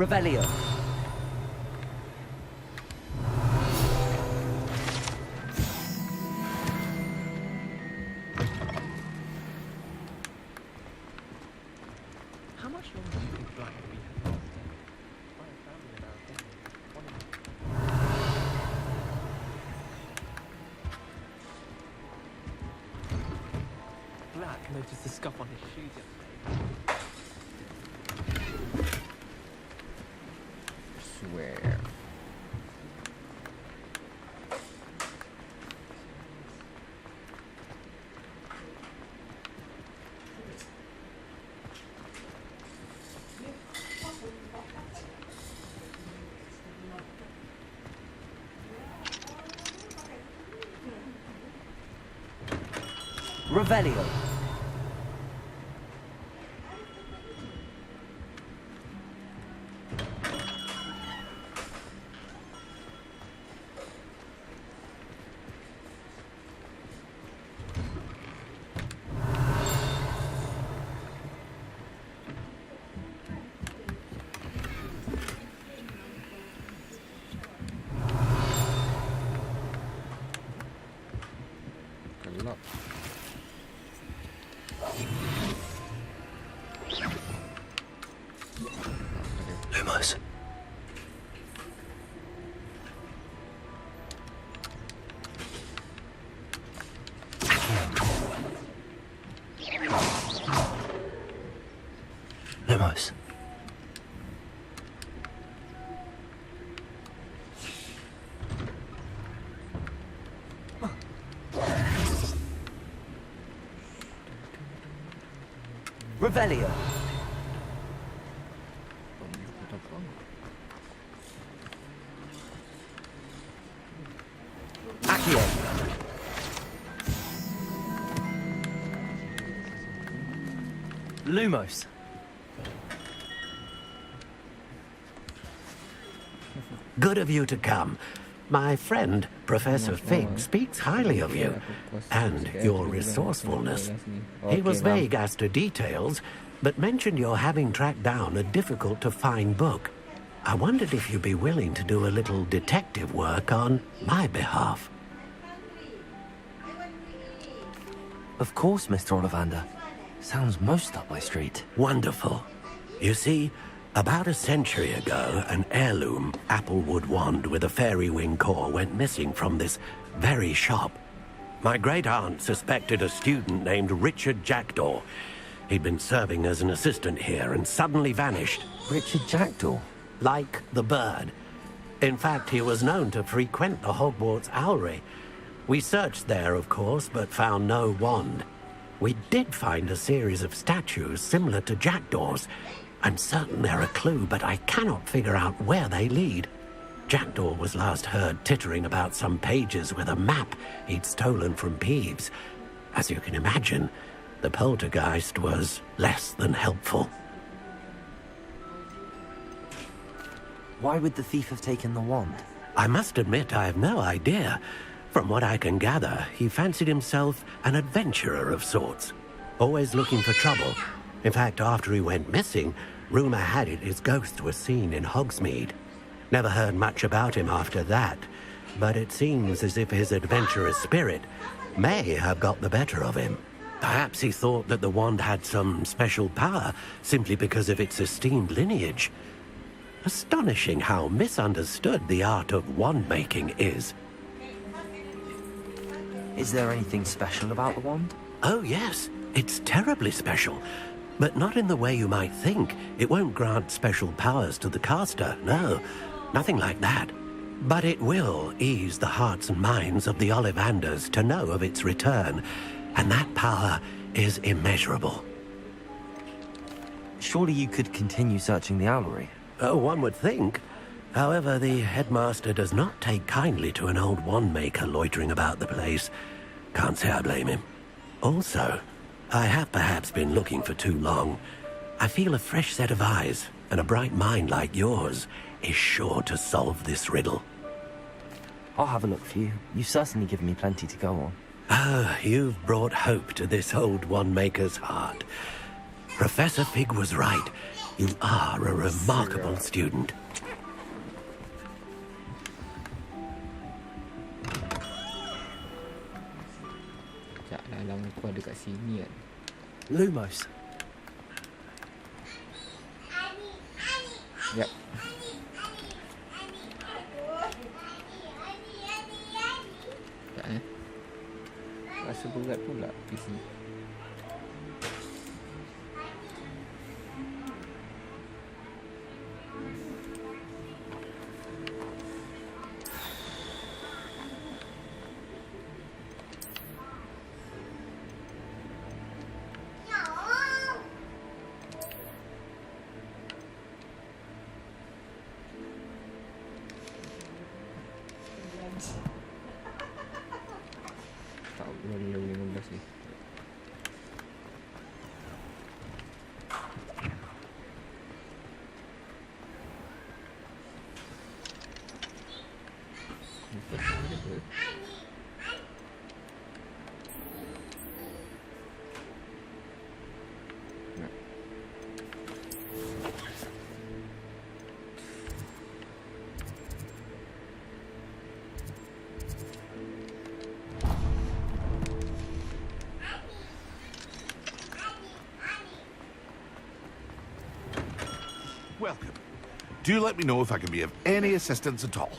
Revelio. How much longer do you think Black will be Black noticed the scuff on his shoes yesterday. Swear. Revelio. Kelak. Lumos. Lumos. Revelio. Accio. Lumos. Good of you to come. My friend, Professor Fig, speaks highly of you and your resourcefulness. He was vague as to details, but mentioned your having tracked down a difficult-to-find book. I wondered if you'd be willing to do a little detective work on my behalf. Of course, Mr. Ollivander. Sounds most up my street. Wonderful. You see, about a century ago, an heirloom applewood wand with a fairy wing core went missing from this very shop. My great-aunt suspected a student named Richard Jackdaw. He'd been serving as an assistant here and suddenly vanished. Richard Jackdaw? Like the bird. In fact, he was known to frequent the Hogwarts Owlery. We searched there, of course, but found no wand. We did find a series of statues similar to Jackdaw's. I'm certain they're a clue, but I cannot figure out where they lead. Jackdaw was last heard tittering about some pages with a map he'd stolen from Peeves. As you can imagine, the poltergeist was less than helpful. Why would the thief have taken the wand? I must admit I have no idea. From what I can gather, he fancied himself an adventurer of sorts, always looking for trouble. In fact, after he went missing, rumour had it his ghost was seen in Hogsmeade. Never heard much about him after that, but it seems as if his adventurous spirit may have got the better of him. Perhaps he thought that the wand had some special power simply because of its esteemed lineage. Astonishing how misunderstood the art of wand-making is. Is there anything special about the wand? Oh, yes. It's terribly special. But not in the way you might think. It won't grant special powers to the caster, no. Nothing like that. But it will ease the hearts and minds of the Ollivanders to know of its return. And that power is immeasurable. Surely you could continue searching the Owlery. Oh, one would think. However, the headmaster does not take kindly to an old wand-maker loitering about the place. Can't say I blame him. Also, I have perhaps been looking for too long. I feel a fresh set of eyes, and a bright mind like yours is sure to solve this riddle. I'll have a look for you. You've certainly given me plenty to go on. Ah, you've brought hope to this old wand-maker's heart. Professor Fig was right. You are a remarkable student. Sekejap, dalam aku ada kat sini kan. Lumos. Yep. Sekejap rasa berat pula PC. Tak boleh level 15 ni. Welcome. Do let me know if I can be of any assistance at all.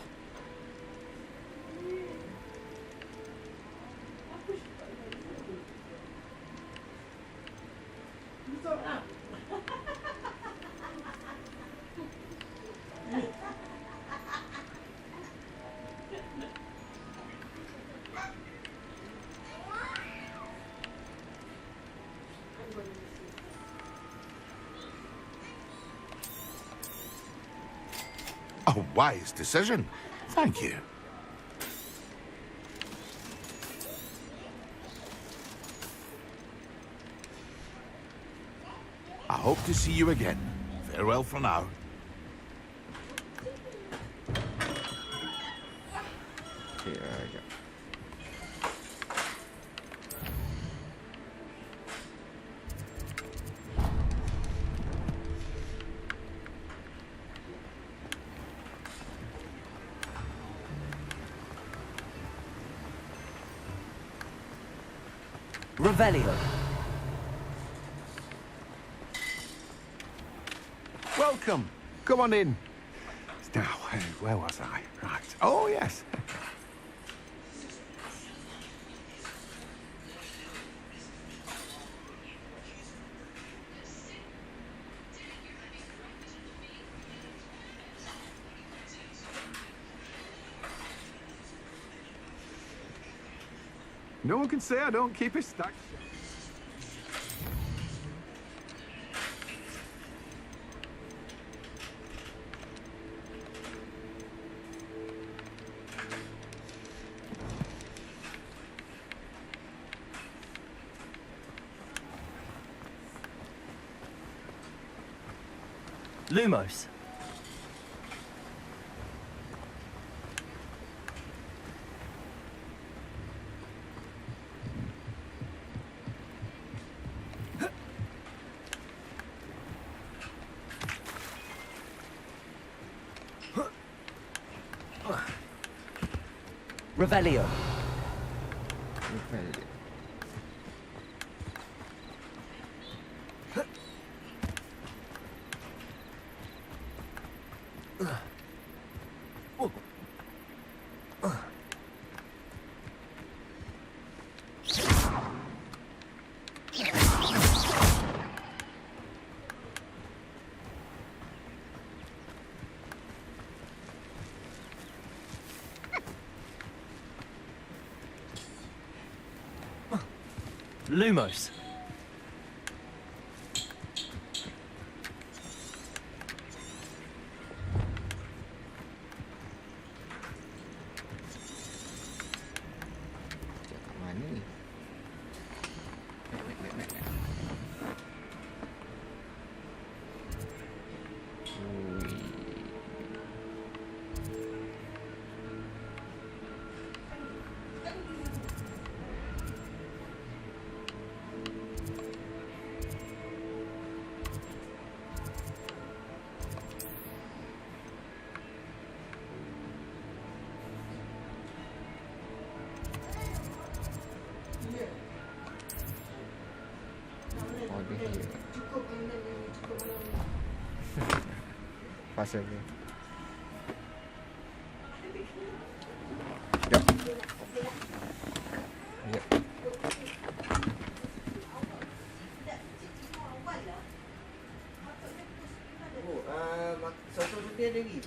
A wise decision. Thank you. I hope to see you again. Farewell for now. Okay, sekejap. Revelio. Welcome. Come on in. Now, where was I? Right. Oh, yes. No one can say I don't keep it stacked. Lumos. Revelio. Lumos. Kat mana ni? Ui. Pasal dia. Yep. Soto dia ada lagi.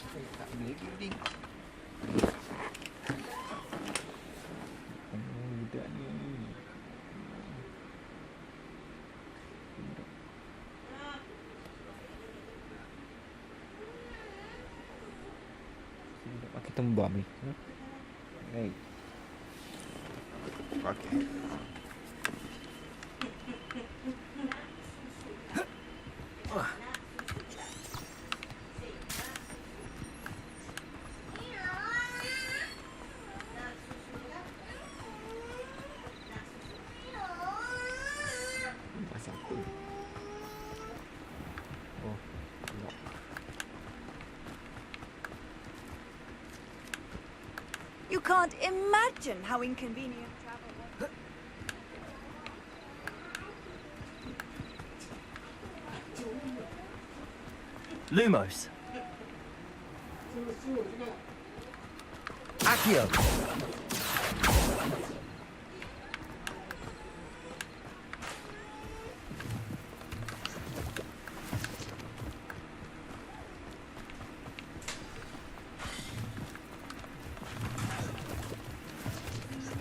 Tak boleh building. Budak ni. Budak pakai tembam ni. Hey. Pakai. You can't imagine how inconvenient travel was. Lumos. Accio.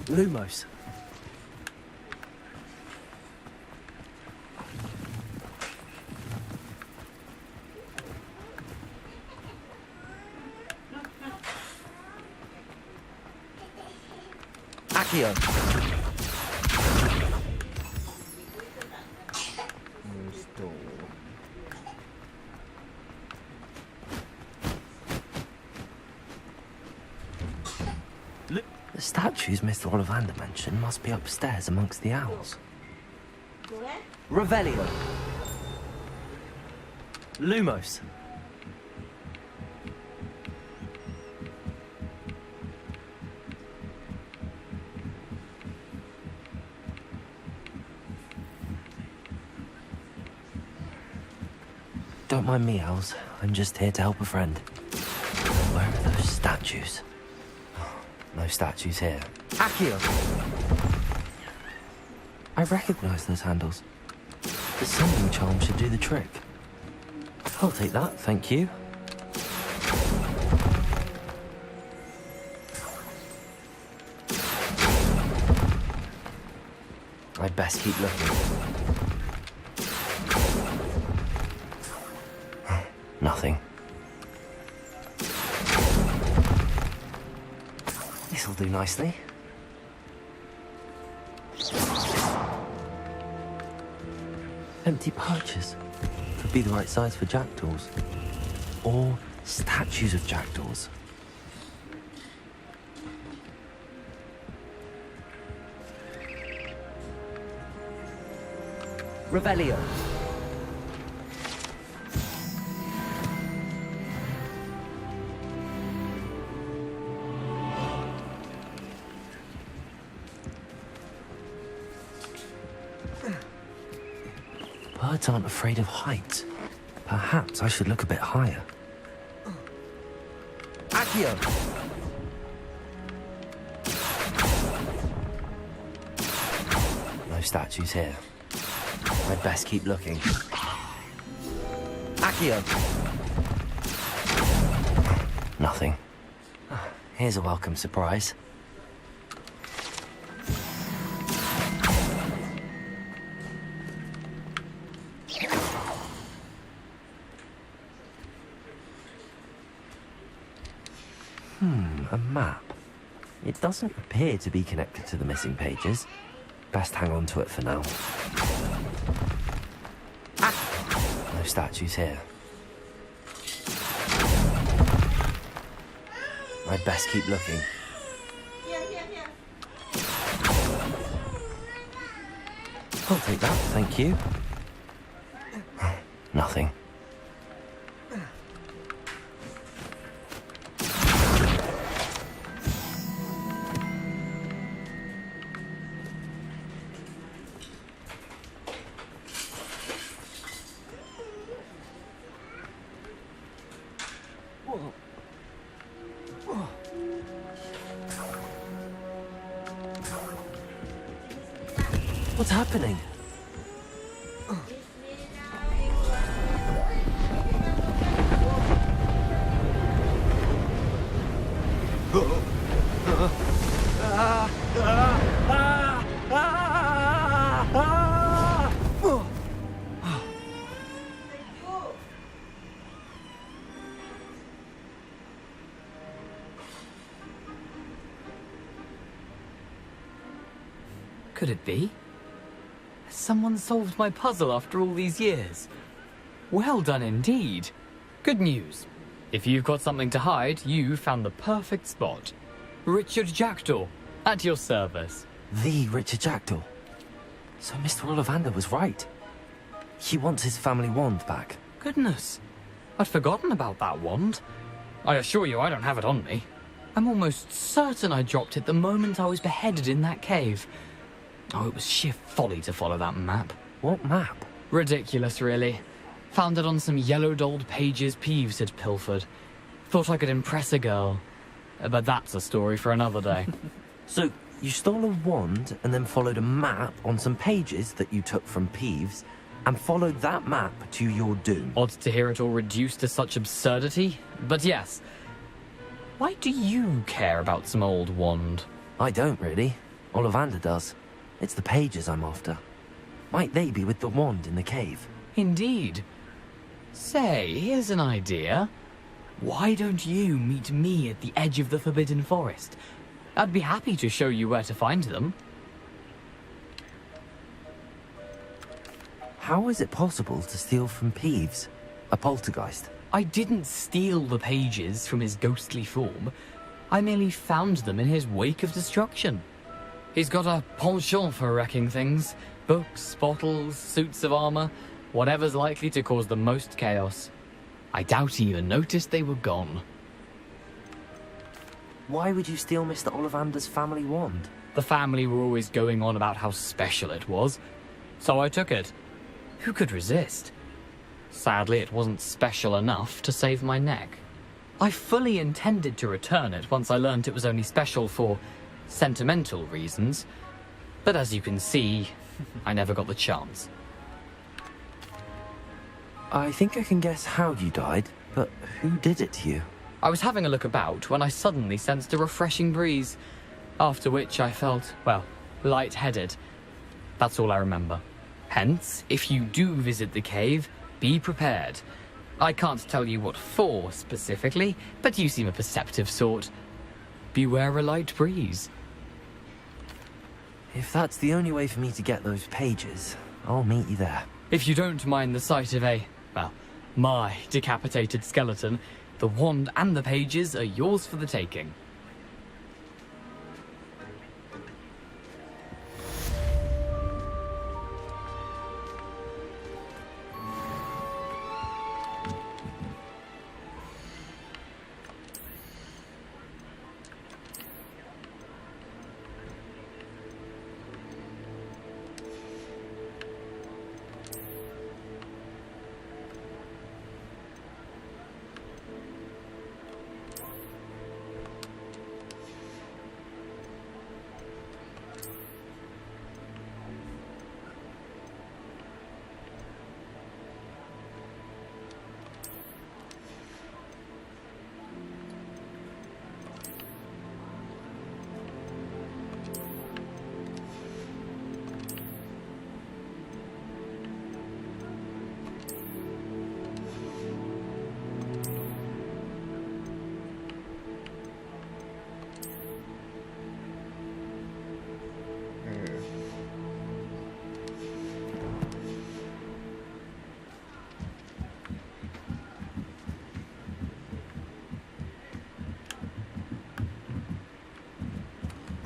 Lumos. Accio. The statues Mr. Ollivander mentioned must be upstairs amongst the owls. Revelio. Lumos. Don't mind me, owls. I'm just here to help a friend. Where are those statues? No statues here. Accio! I recognize those handles. The summoning charm should do the trick. I'll take that, thank you. I'd best keep looking. Nothing. This'll do nicely. Empty perches. Could be the right size for jackdaws. Or statues of jackdaws. Revelio. Birds aren't afraid of heights. Perhaps I should look a bit higher. Accio! No statues here. I'd best keep looking. Accio! Nothing. Here's a welcome surprise. A map. It doesn't appear to be connected to the missing pages. Best hang on to it for now. Ah! No statues here. I'd best keep looking. I'll take that, thank you. Nothing. What's happening? Could it be? Has someone solved my puzzle after all these years? Well done indeed. Good news. If you've got something to hide, you found the perfect spot. Richard Jackdaw, at your service. The Richard Jackdaw. So Mr. Ollivander was right. He wants his family wand back. Goodness, I'd forgotten about that wand. I assure you I don't have it on me. I'm almost certain I dropped it the moment I was beheaded in that cave. Oh, it was sheer folly to follow that map. What map? Ridiculous, really. Found it on some yellowed old pages Peeves had pilfered. Thought I could impress a girl. But that's a story for another day. So, you stole a wand and then followed a map on some pages that you took from Peeves and followed that map to your doom. Odd to hear it all reduced to such absurdity, but yes. Why do you care about some old wand? I don't, really. Ollivander does. It's the pages I'm after. Might they be with the wand in the cave? Indeed. Say, here's an idea. Why don't you meet me at the edge of the Forbidden Forest? I'd be happy to show you where to find them. How is it possible to steal from Peeves? A poltergeist? I didn't steal the pages from his ghostly form. I merely found them in his wake of destruction. He's got a penchant for wrecking things. Books, bottles, suits of armor, whatever's likely to cause the most chaos. I doubt he even noticed they were gone. Why would you steal Mr. Ollivander's family wand? The family were always going on about how special it was, so I took it. Who could resist? Sadly, it wasn't special enough to save my neck. I fully intended to return it once I learned it was only special for sentimental reasons, but as you can see, I never got the chance. I think I can guess how you died, but who did it to you? I was having a look about when I suddenly sensed a refreshing breeze, after which I felt, well, lightheaded. That's all I remember. Hence, if you do visit the cave, be prepared. I can't tell you what for specifically, but you seem a perceptive sort. Beware a light breeze. If that's the only way for me to get those pages, I'll meet you there. If you don't mind the sight of my decapitated skeleton, the wand and the pages are yours for the taking.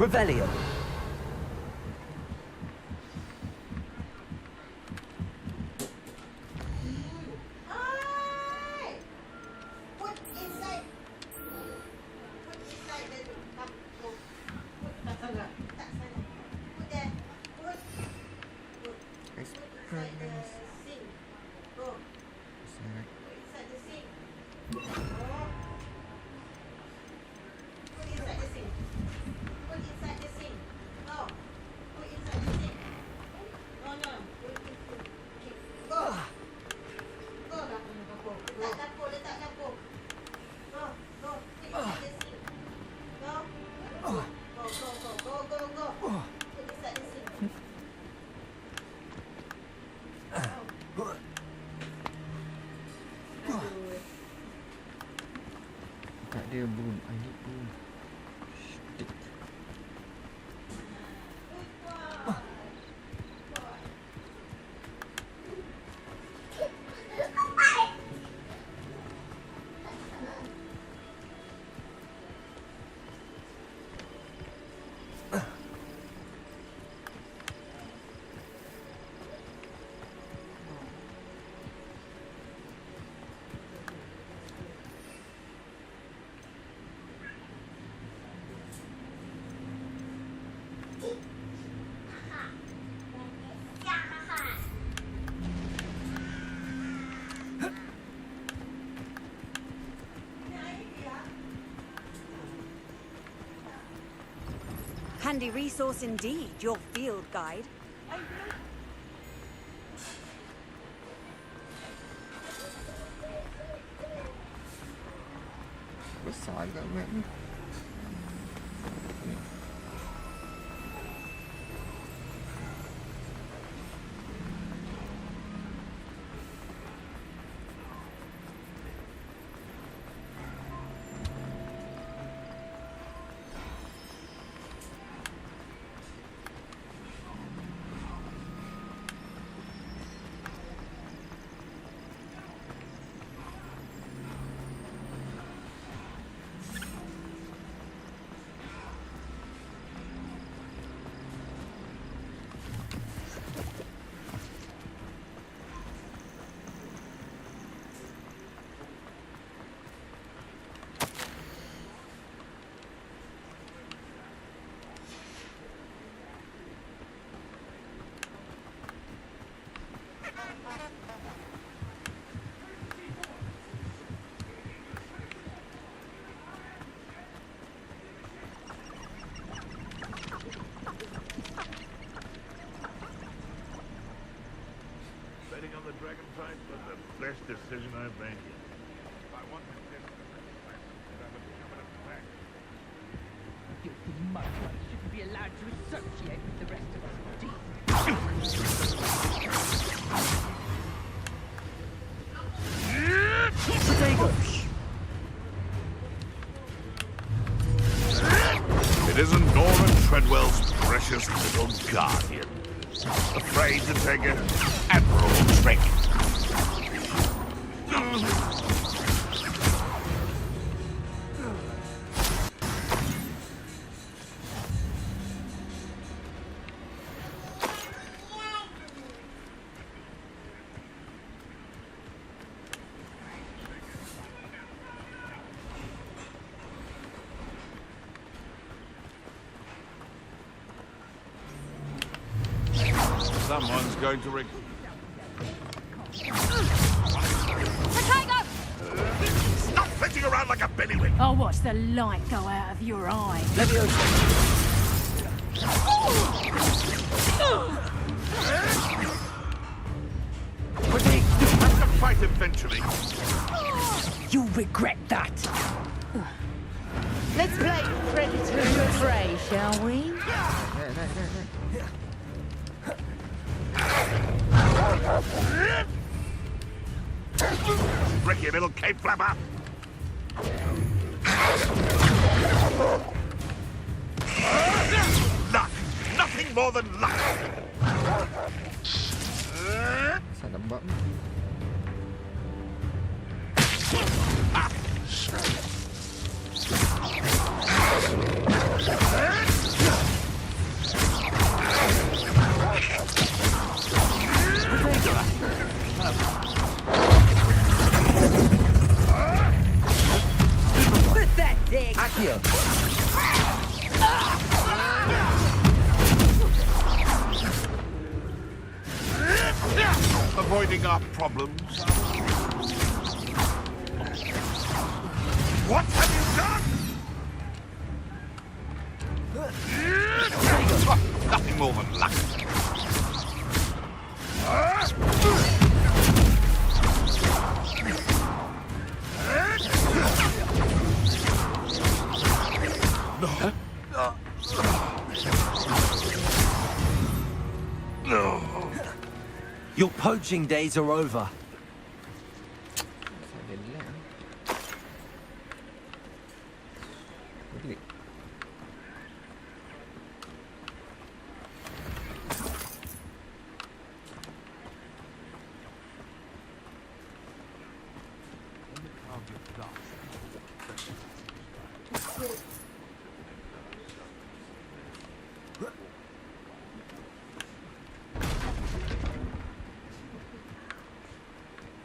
Revelio. Tak ada broom. I need broom. Stick. Handy resource indeed, your field guide. Besar agak map ni. Betting on the dragon fight was the best decision I've made yet. If I want to test the I would become an attack. Guilty mudblood shouldn't be allowed to associate with the rest of us. It isn't Norman Treadwell's precious little guardian. Afraid to take an admirable trick. Someone's going to Stop flitting around like a bellywig! I'll watch the light go out of your eye. You have to fight eventually. You'll regret that. Let's play Predator and Prey, shall we? Tricky little cape flapper! Luck! Nothing more than luck! Sana bak. avoiding our problems. What have you done? Nothing more than luck. Your poaching days are over.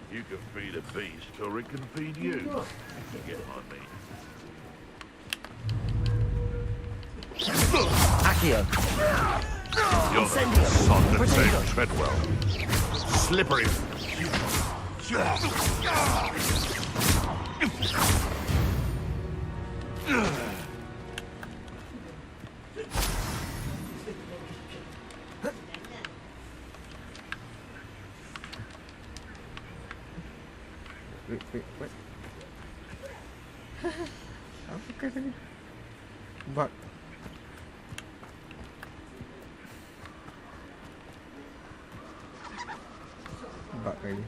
You can feed a beast, or it can feed you. If you get my meaning. Accio. You're the sod that saved Treadwell. Slippery. Wait. Apa kah tadi? Bug. Bug lagi.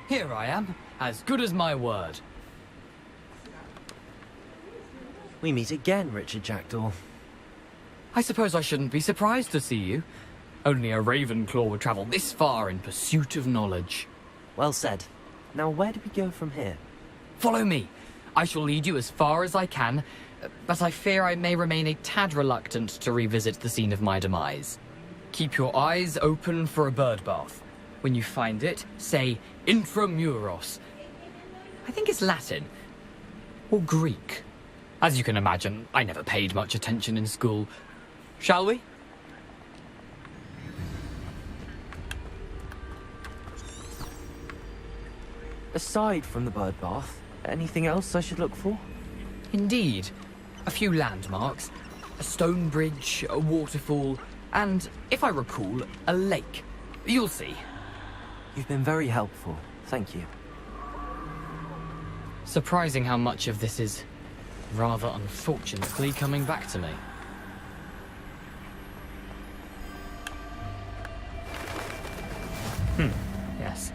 Here I am, as good as my word. We meet again, Richard Jackdaw. I suppose I shouldn't be surprised to see you. Only a Ravenclaw would travel this far in pursuit of knowledge. Well said. Now, where do we go from here? Follow me. I shall lead you as far as I can, but I fear I may remain a tad reluctant to revisit the scene of my demise. Keep your eyes open for a bird bath. When you find it, say intramuros. I think it's Latin. Or Greek. As you can imagine, I never paid much attention in school. Shall we? Aside from the bird bath, anything else I should look for? Indeed. A few landmarks. A stone bridge, a waterfall, and, if I recall, a lake. You'll see. You've been very helpful. Thank you. Surprising how much of this is rather unfortunately coming back to me. Yes.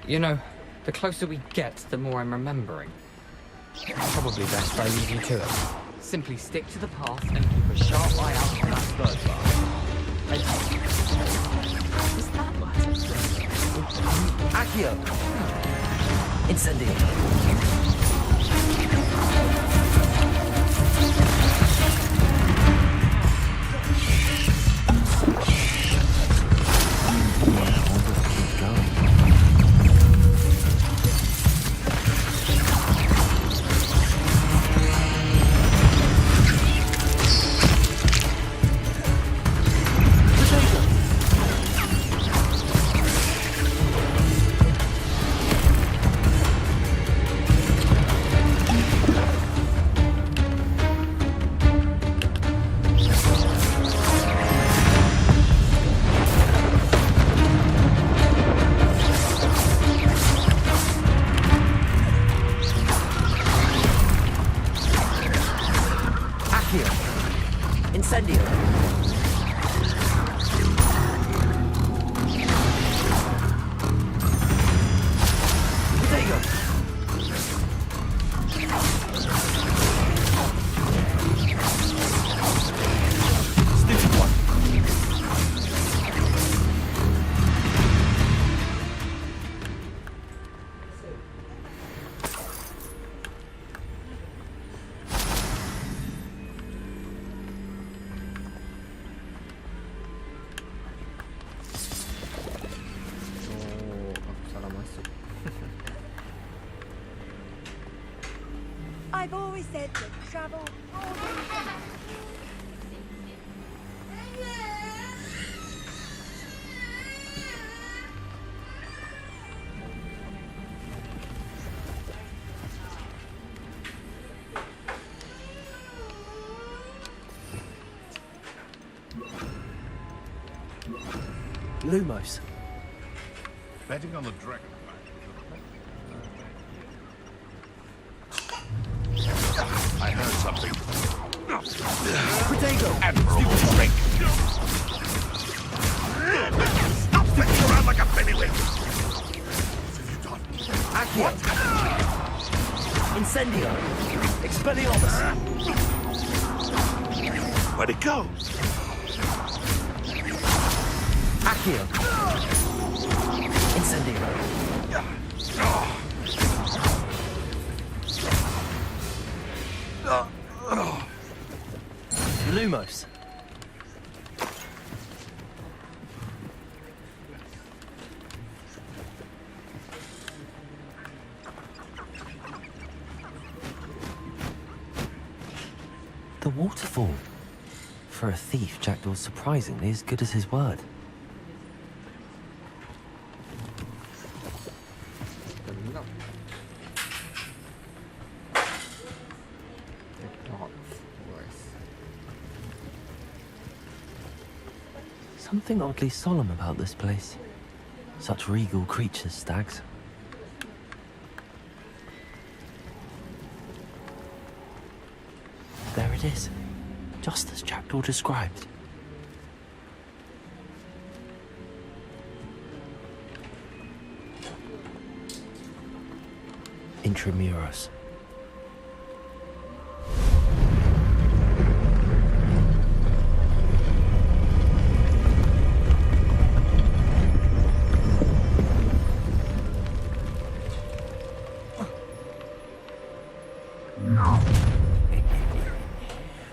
You know, the closer we get, the more I'm remembering. Probably best if I leave you to it. Simply stick to the path and keep a sharp eye out for that bird bath. Is that what? Accio! Incendio! I've always said that travel... Lumos. Betting on the dragon. I heard something. Protego! Admirable strength. Stop flicking around like a pennywig. Accio! Incendio! Expelliarmus! Where'd it go? Accio! Incendio! Lumos! The waterfall. For a thief, Jackdaw's surprisingly as good as his word. Something oddly solemn about this place. Such regal creatures, stags. There it is, just as Jackdaw described. Intramuros.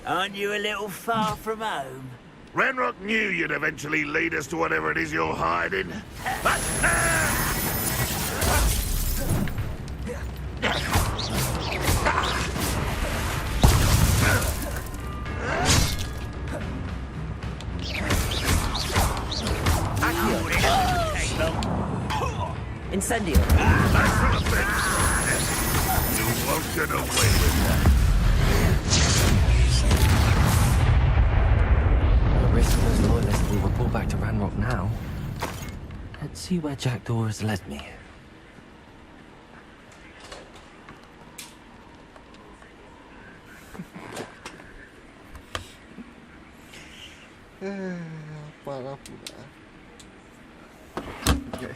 Aren't you a little far from home? Ranrock knew you'd eventually lead us to whatever it is you're hiding. Incendio! You won't get away with that. Risk those loyalists will report back to Ranrock now. Let's see where Jackdaw has led me. Parah pula. Okay.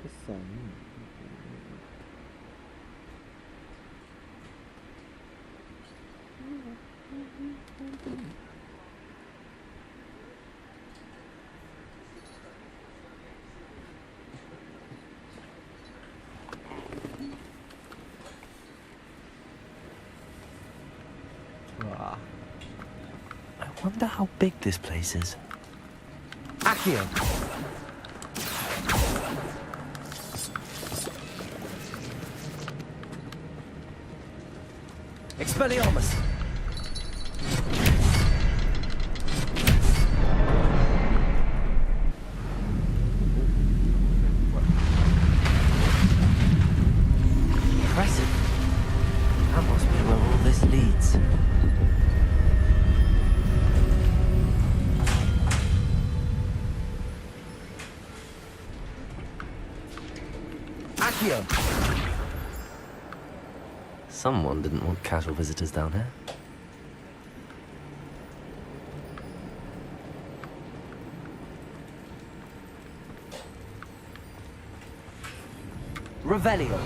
Pesan. Wah. I wonder how big this place is. Accio! Expelliarmus! Impressive. That must be where all this leads. Accio! Someone didn't want casual visitors down here. Revelio.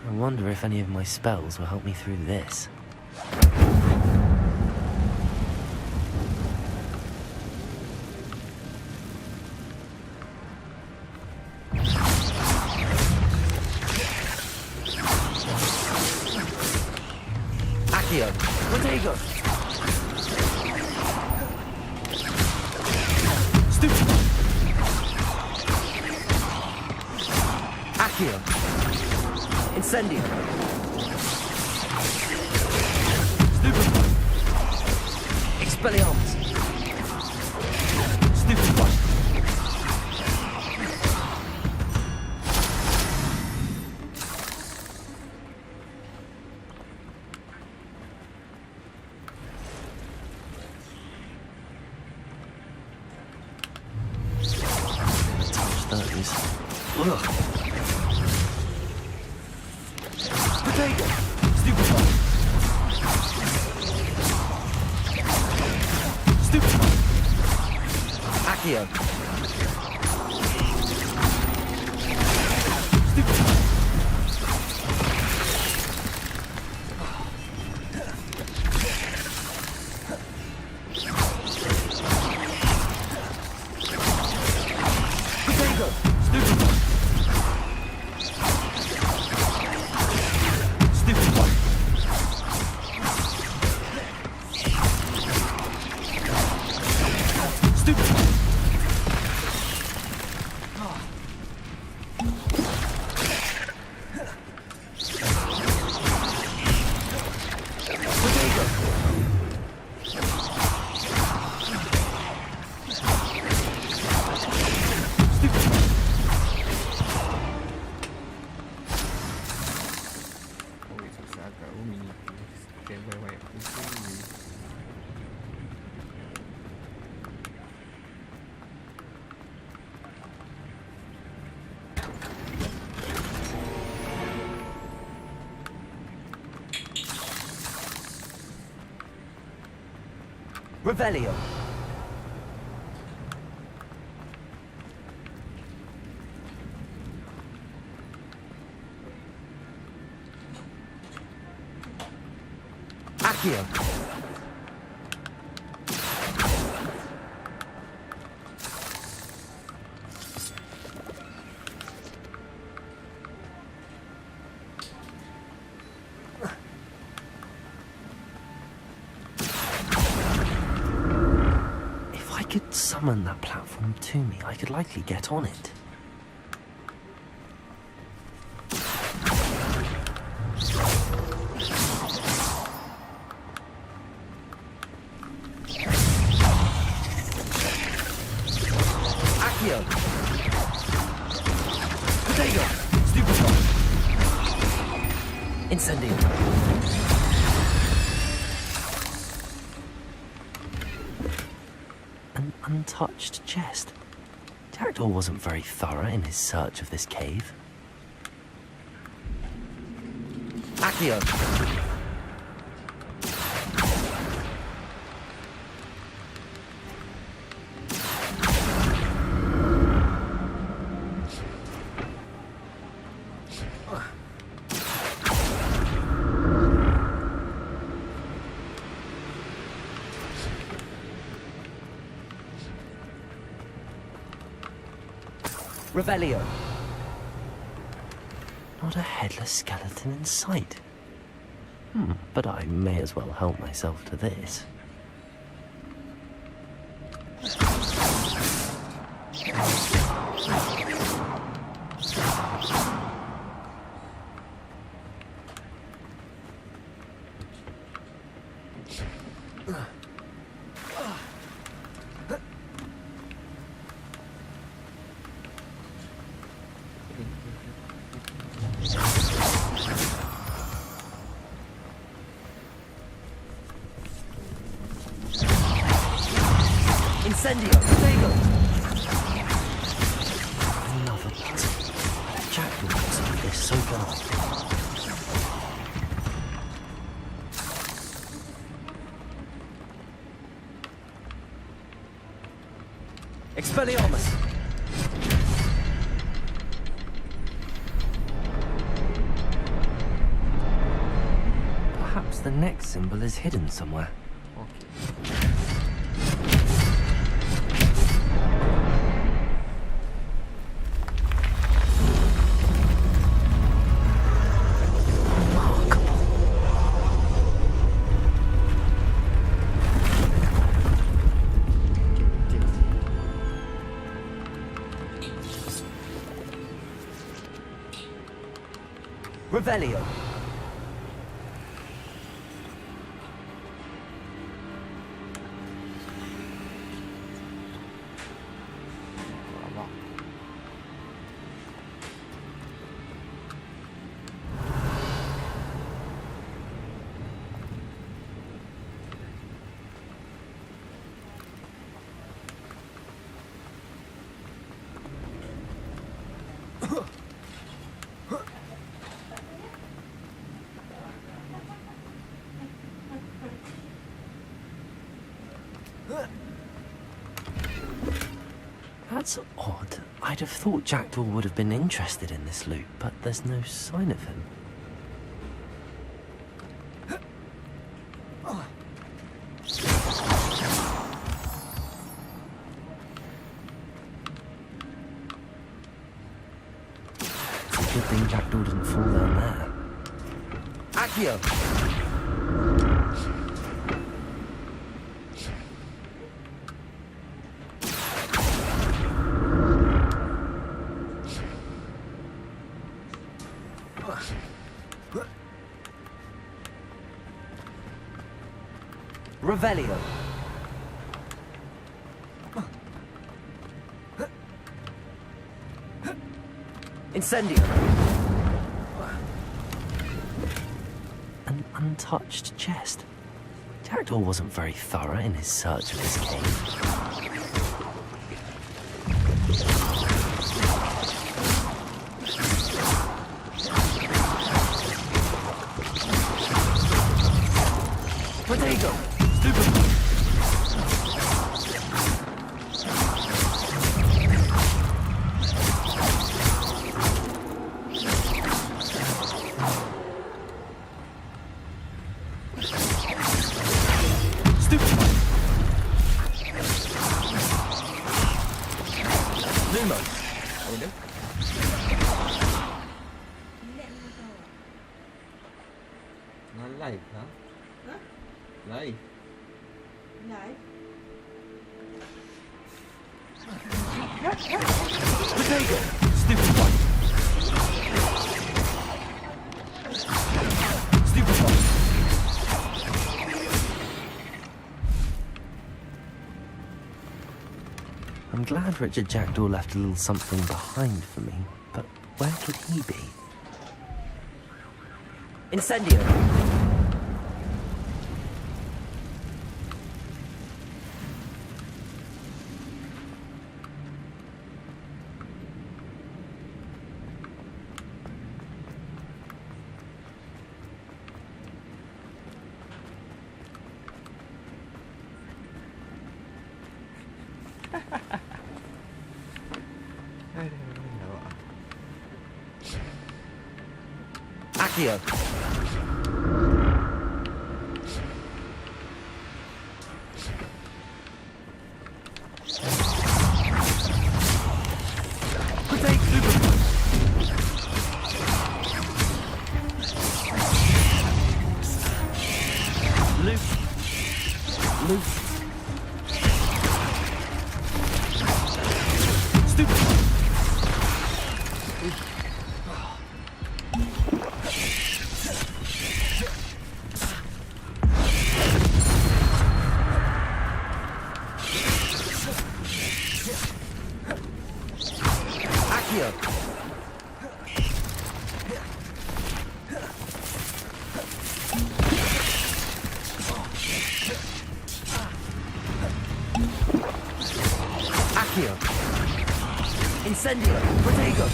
I wonder if any of my spells will help me through this. Accio. Protego. Incendio. Expelliarmus. Stupefy. Touch those. Ugh. Potato. Stupefy. Accio. Potato. Stupefy. Stupefy. Stupefy. Oh, susah kat bumi ni. Stand by white aku sendiri. Revelio. Accio. If I could summon that platform to me, I could likely get on it. Accio. Potato. Stupefy. Incendio. An untouched chest. Jaredor wasn't very thorough in his search of this cave. Accio. Revelio. Not a headless skeleton in sight. But I may as well help myself to this. Incendio! Potato! Another puzzle. Jack will solve this so far. Expelliarmus! Perhaps the next symbol is hidden somewhere. Revelio. That's odd. I'd have thought Jackdaw would have been interested in this loot, but there's no sign of him. It's a good thing Jackdaw didn't fall down there. Accio! Revelio. Incendio. An untouched chest. Jackdaw wasn't very thorough in his search of his cave. Potato! Stupid! Lumo! Nó live hả? Live. Live. Potato! Stupid one! Stupid one! I'm glad Richard Jackdaw left a little something behind for me, but where could he be? Incendio! Accio. Luke. Stupid. Accio. Accio. Incendio. Protego.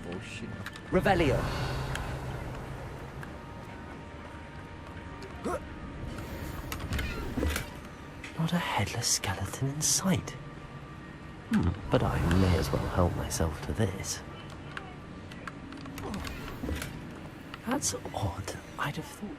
Bullshit. Revelio. Not a headless skeleton in sight. But I may as well help myself to this. That's odd. I'd have thought.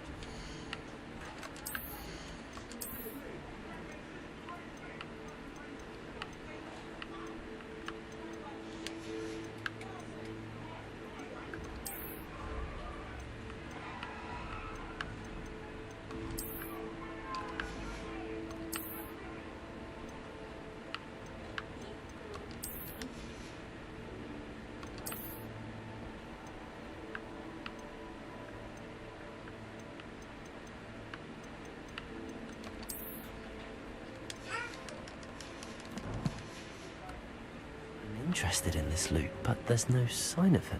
interested in this loot, but there's no sign of him.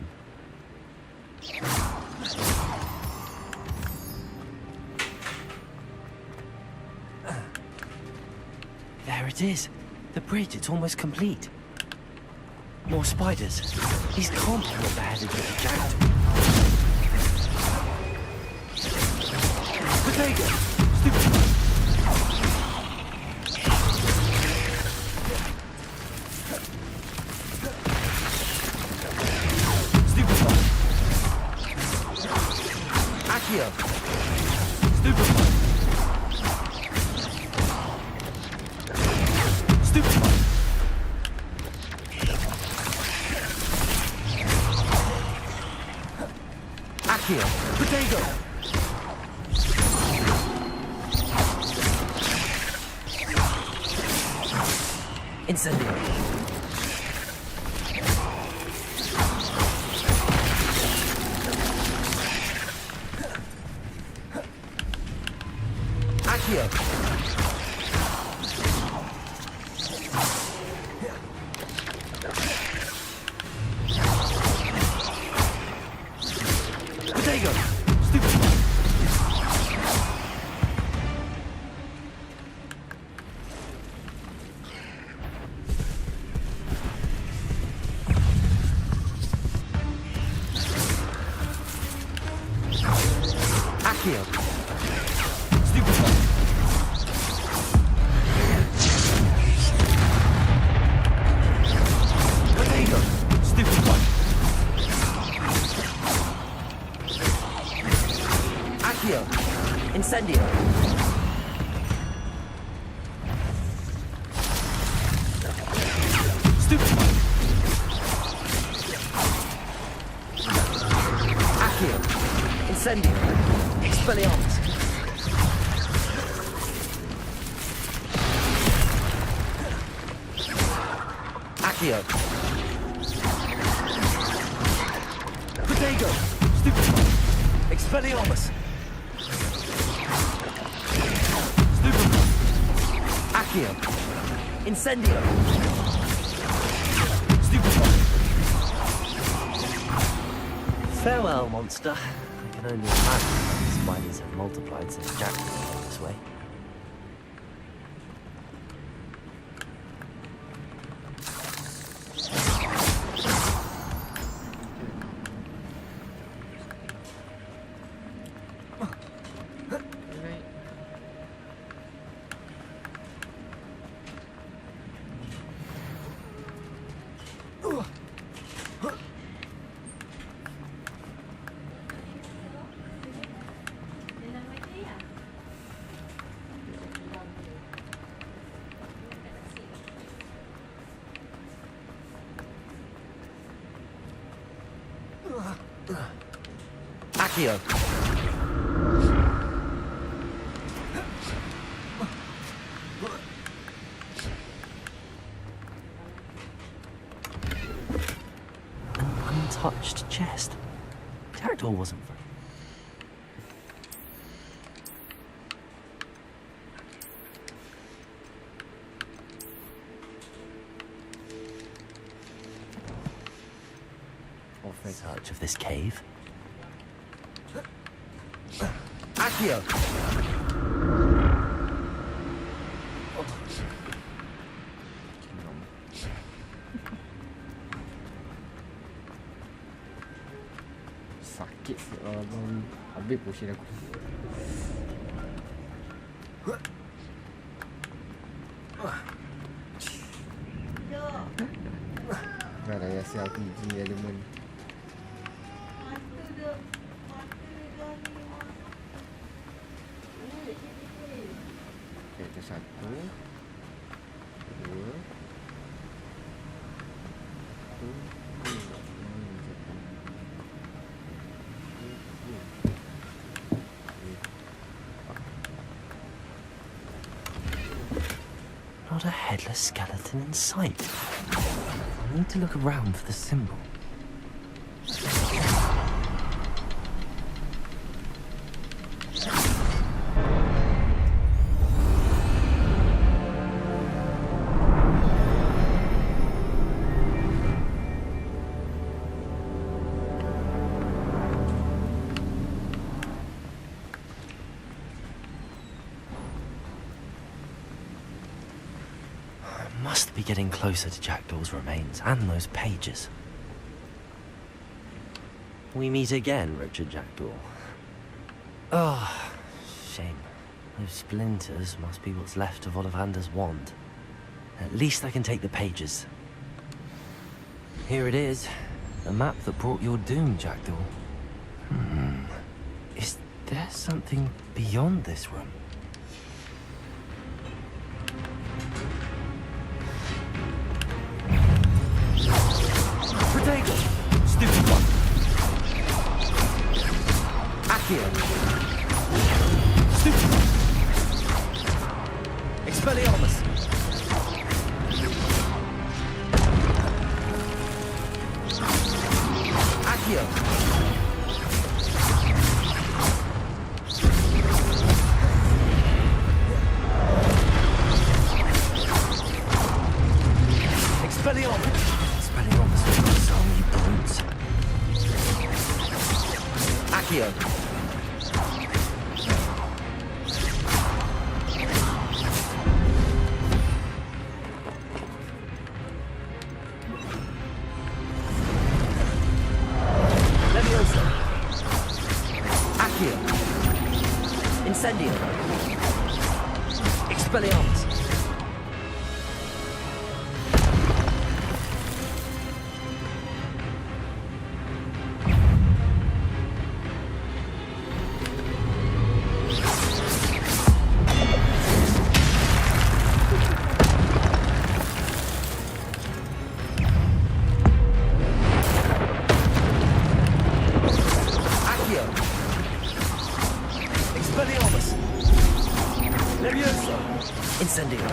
There it is. The bridge, it's almost complete. More spiders. These can't be what the headed little jacked. Potato! Stupid! Accio! Stupid! Stupid! Accio! Potato! Incendio! Accio! Potato! Stupid! Accio! Stupid! Potato! Stupid one! Accio! Incendio! Stupid one! Accio! Incendio! Expelliarmus! Accio! Potato! Stupid! Expelliarmus! Stupid! Accio! Incendio! Stupid! Farewell, monster. I can only imagine how the spiders have multiplied since Jack was this way. Accio! An untouched chest. That door wasn't for... Touch of this cave. Accio! Sakit sekali. Habis potion aku. Dah rasa aku gigi elemen. Itu satu, dua, Not a headless skeleton in sight. I need to look around for the symbol. getting closer to Jackdaw's remains and those pages. We meet again, Richard Jackdaw. Oh, shame. Those splinters must be what's left of Ollivander's wand. At least I can take the pages. Here it is. The map that brought your doom, Jackdaw. Is there something beyond this room? Protego! Stupid one! Accio! Stupid one! Expelliarmus! Accio! Expelliarmus! Expelliarmus, so you brutes. Accio! Leviosa! Accio! Incendio! Expelliarmus! Expelliarmus! Leviosa! Incendio!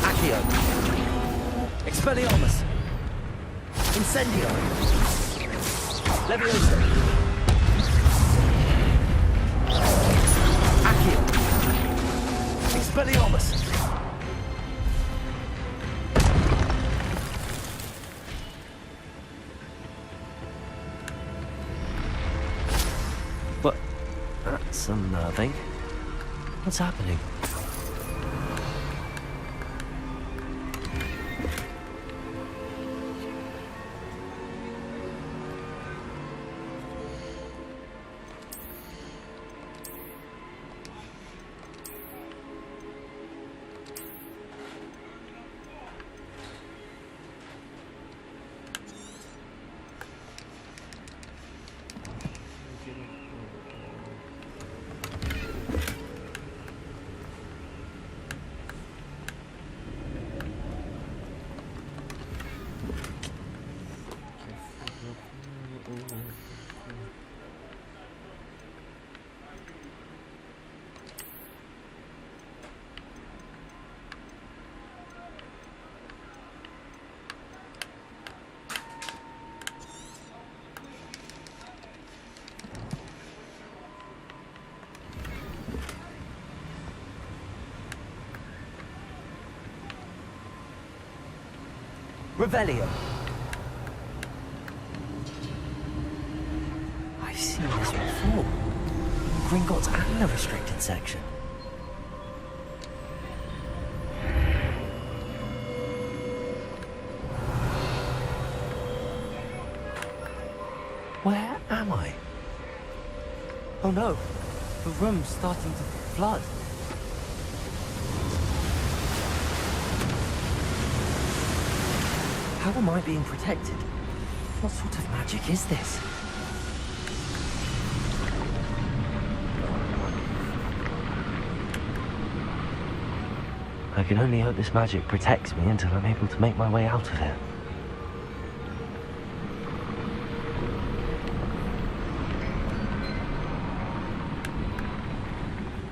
Accio! Expelliarmus! Incendio! Leviosa! Accio! Expelliarmus! That's unnerving. What's happening? Revelio. I've seen this before. Gringotts and the restricted section. Where am I? Oh no, the room's starting to flood. How am I being protected? What sort of magic is this? I can only hope this magic protects me until I'm able to make my way out of here.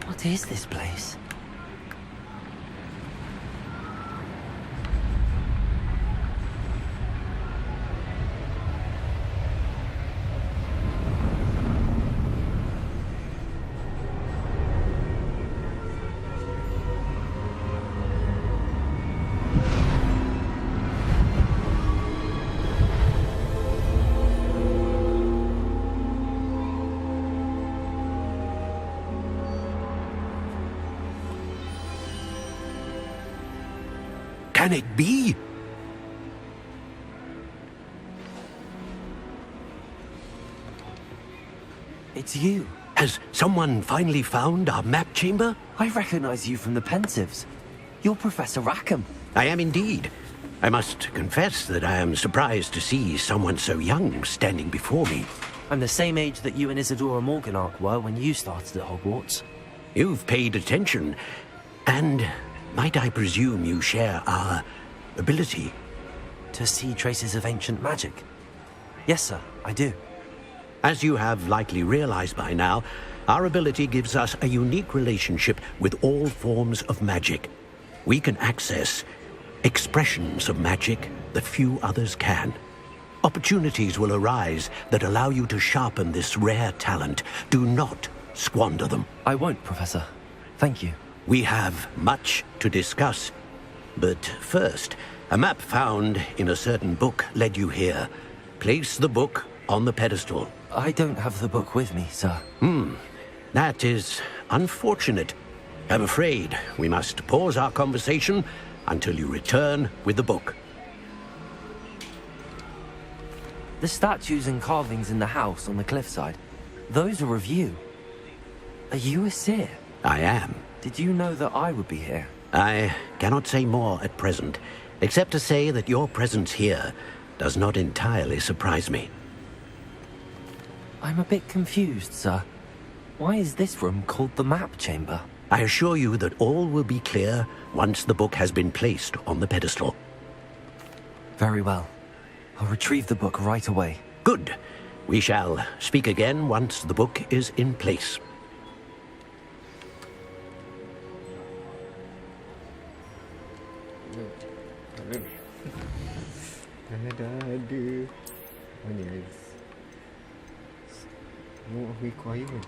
What is this place? can it be? It's you. Has someone finally found our map chamber? I recognize you from the Pensives. You're Professor Rackham. I am indeed. I must confess that I am surprised to see someone so young standing before me. I'm the same age that you and Isadora Morganach were when you started at Hogwarts. You've paid attention, and might I presume you share our ability? To see traces of ancient magic? Yes, sir, I do. As you have likely realized by now, our ability gives us a unique relationship with all forms of magic. We can access expressions of magic that few others can. Opportunities will arise that allow you to sharpen this rare talent. Do not squander them. I won't, Professor. Thank you. We have much to discuss. But first, a map found in a certain book led you here. Place the book on the pedestal. I don't have the book with me, sir. That is unfortunate. I'm afraid we must pause our conversation until you return with the book. The statues and carvings in the house on the cliffside, those are of you. Are you a seer? I am. Did you know that I would be here? I cannot say more at present, except to say that your presence here does not entirely surprise me. I'm a bit confused, sir. Why is this room called the map chamber? I assure you that all will be clear once the book has been placed on the pedestal. Very well. I'll retrieve the book right away. Good. We shall speak again once the book is in place. Ada. Mana guys? No requirement.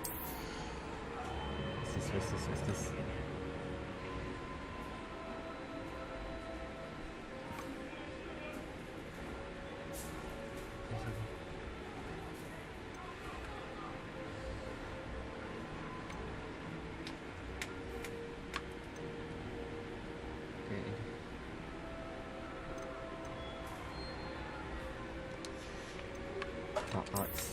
What's this? Arts.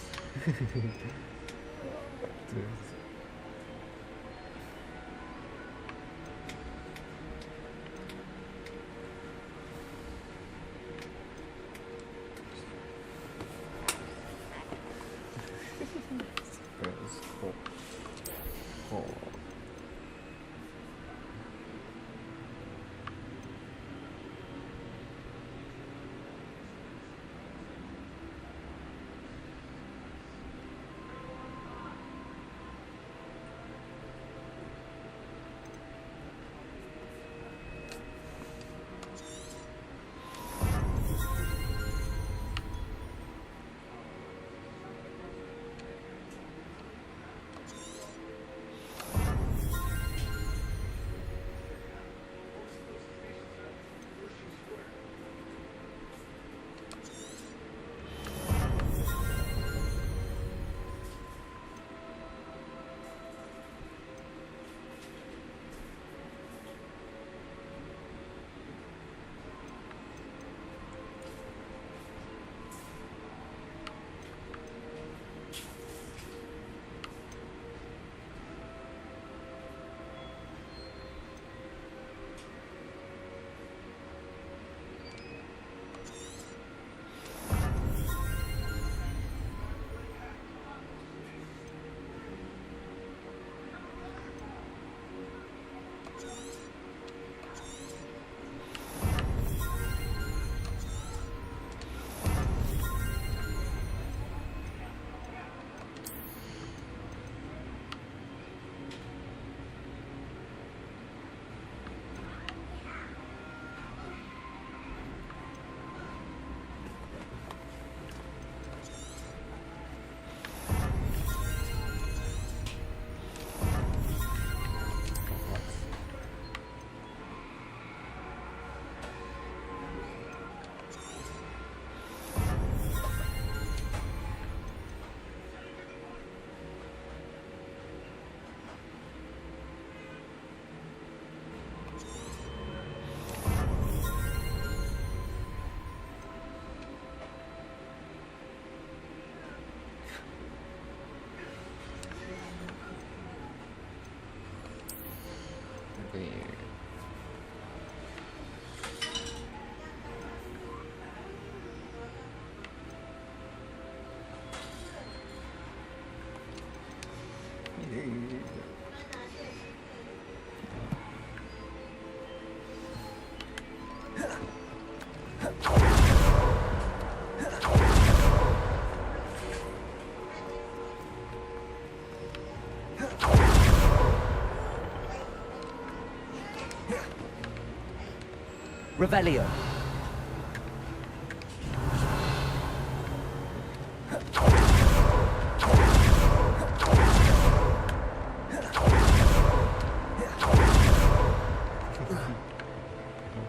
Revelio.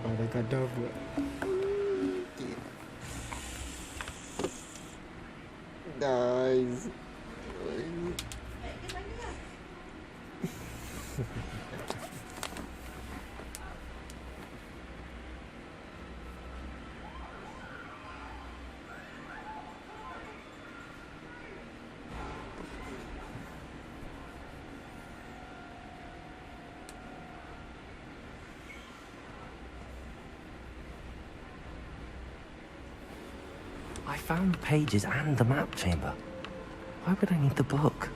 Ada kadar buat. Guys. I found the pages and the map chamber. Why would I need the book?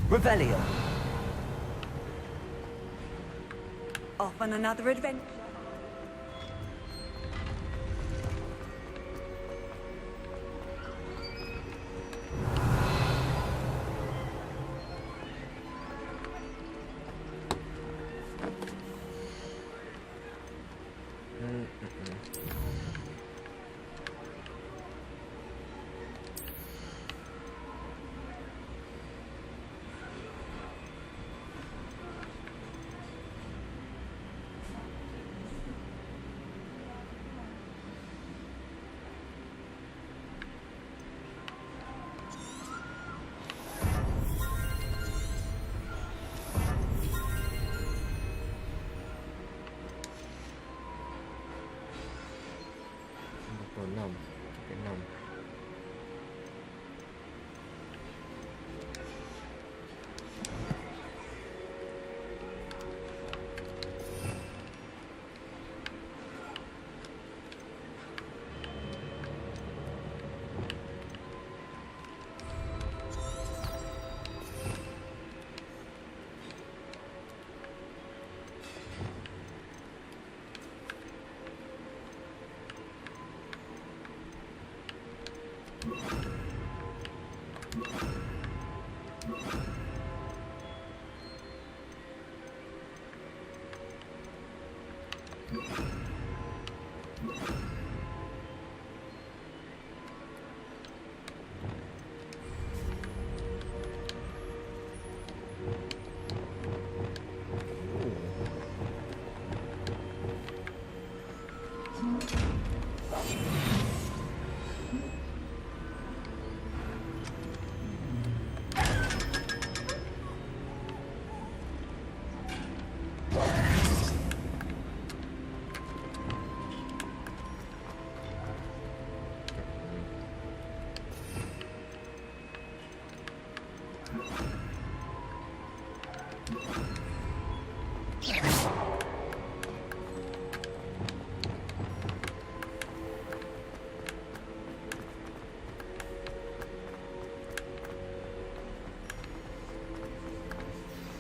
Revelio. Off on another adventure. Enam. Enam.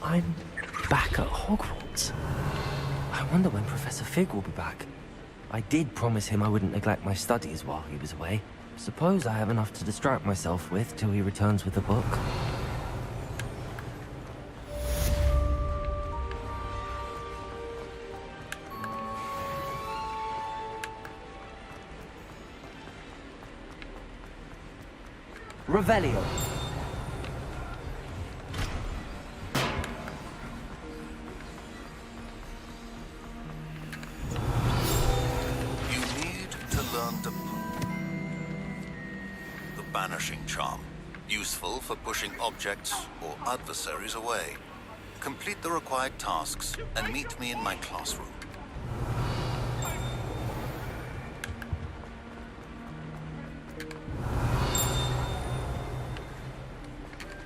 I'm back at Hogwarts. I wonder when Professor Fig will be back. I did promise him I wouldn't neglect my studies while he was away. Suppose I have enough to distract myself with till he returns with the book. Revelio. Banishing charm, useful for pushing objects or adversaries away. Complete the required tasks and meet me in my classroom.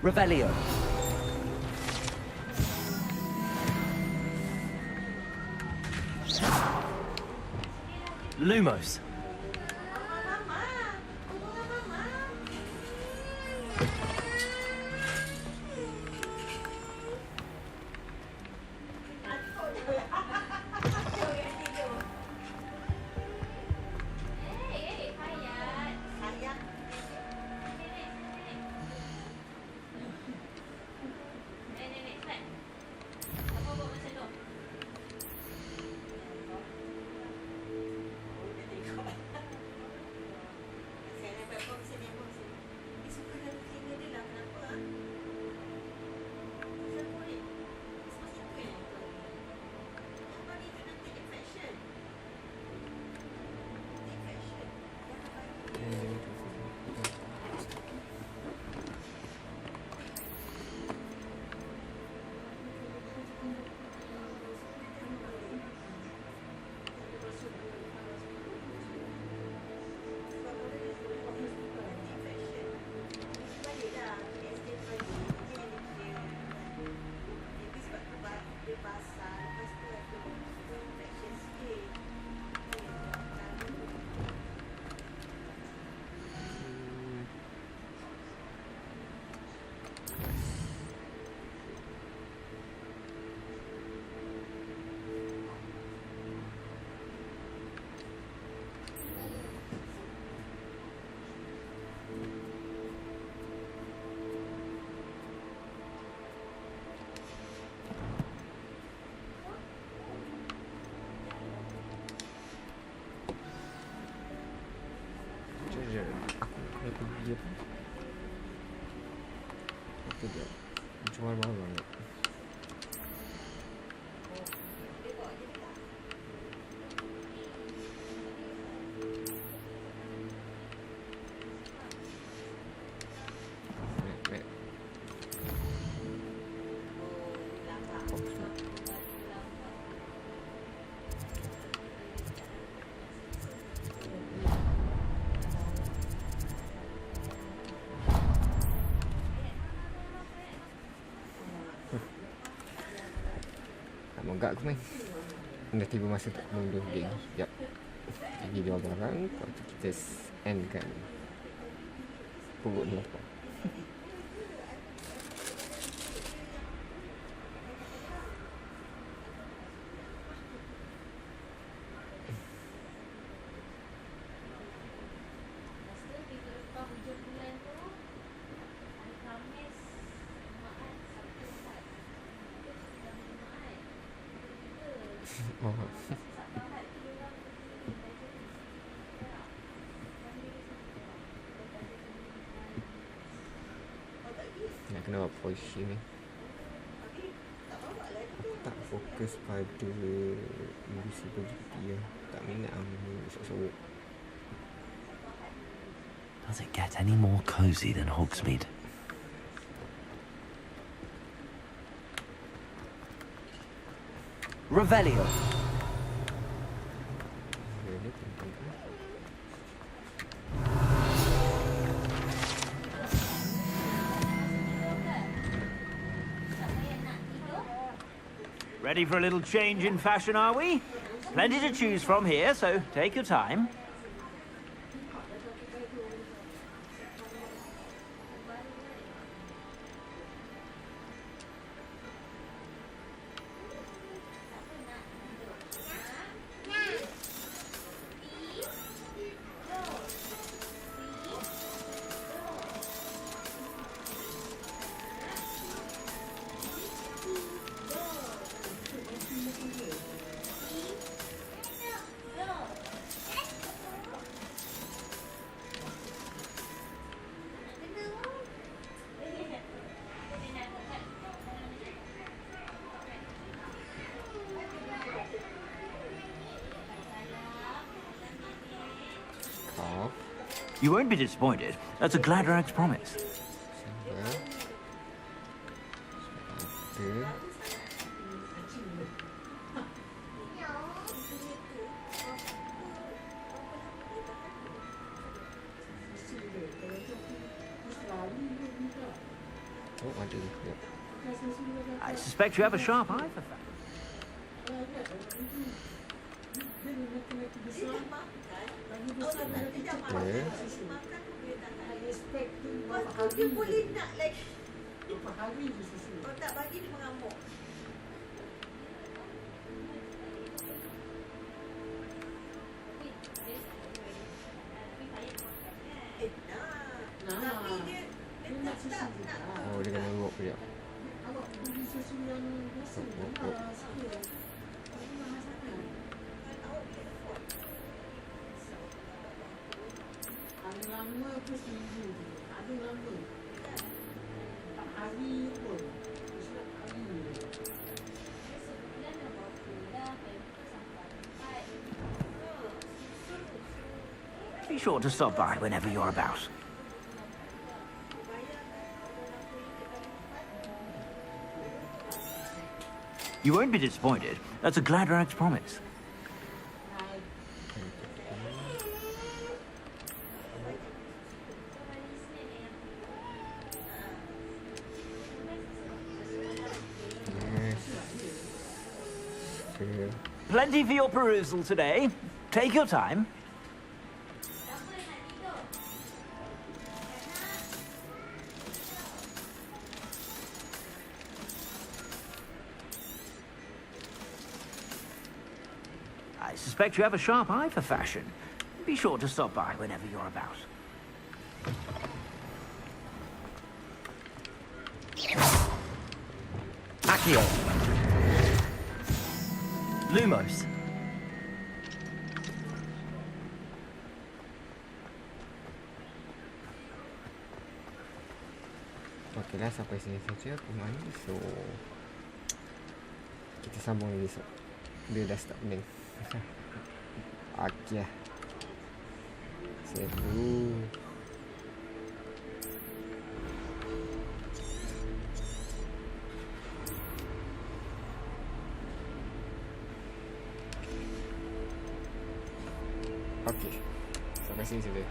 Revelio. Lumos. pergi apa? Apa dia? Jual barang ni. Mogak aku main. Dah tiba masa untuk mundur gig. Sekejap. Pergi jual barang. Lepas tu kita endkan purut ni lapar. Oh. Nak kena buat posisi ni. Aku tak fokus pada invisible dia. Tak minat sok-sok. Does it get any more cozy than Hogsmeade? Revelio. Ready for a little change in fashion, are we? Plenty to choose from here, so take your time. You won't be disappointed. That's a Gladrag's promise. I suspect you have a sharp eye for that. Dia boleh nak lagi. Kalau tak bagi dia mengamuk. Tapi dia tak nak. Oh, dia kena walk dia. Awak beli susu yang biasa. Ada lama ke seminggu? Ada lama. Tak hari pun. Be sure to stop by whenever you're about. You won't be disappointed. That's a Gladrag's promise. Plenty for your perusal today. Take your time. I suspect you have a sharp eye for fashion. Be sure to stop by whenever you're about. Accio. Lumos. Okeylah, sampai sini saja pemain. So kita sambung lagi esok. Dia dah start pening. Okey. Save dulu. Okey. Sampai sini saja.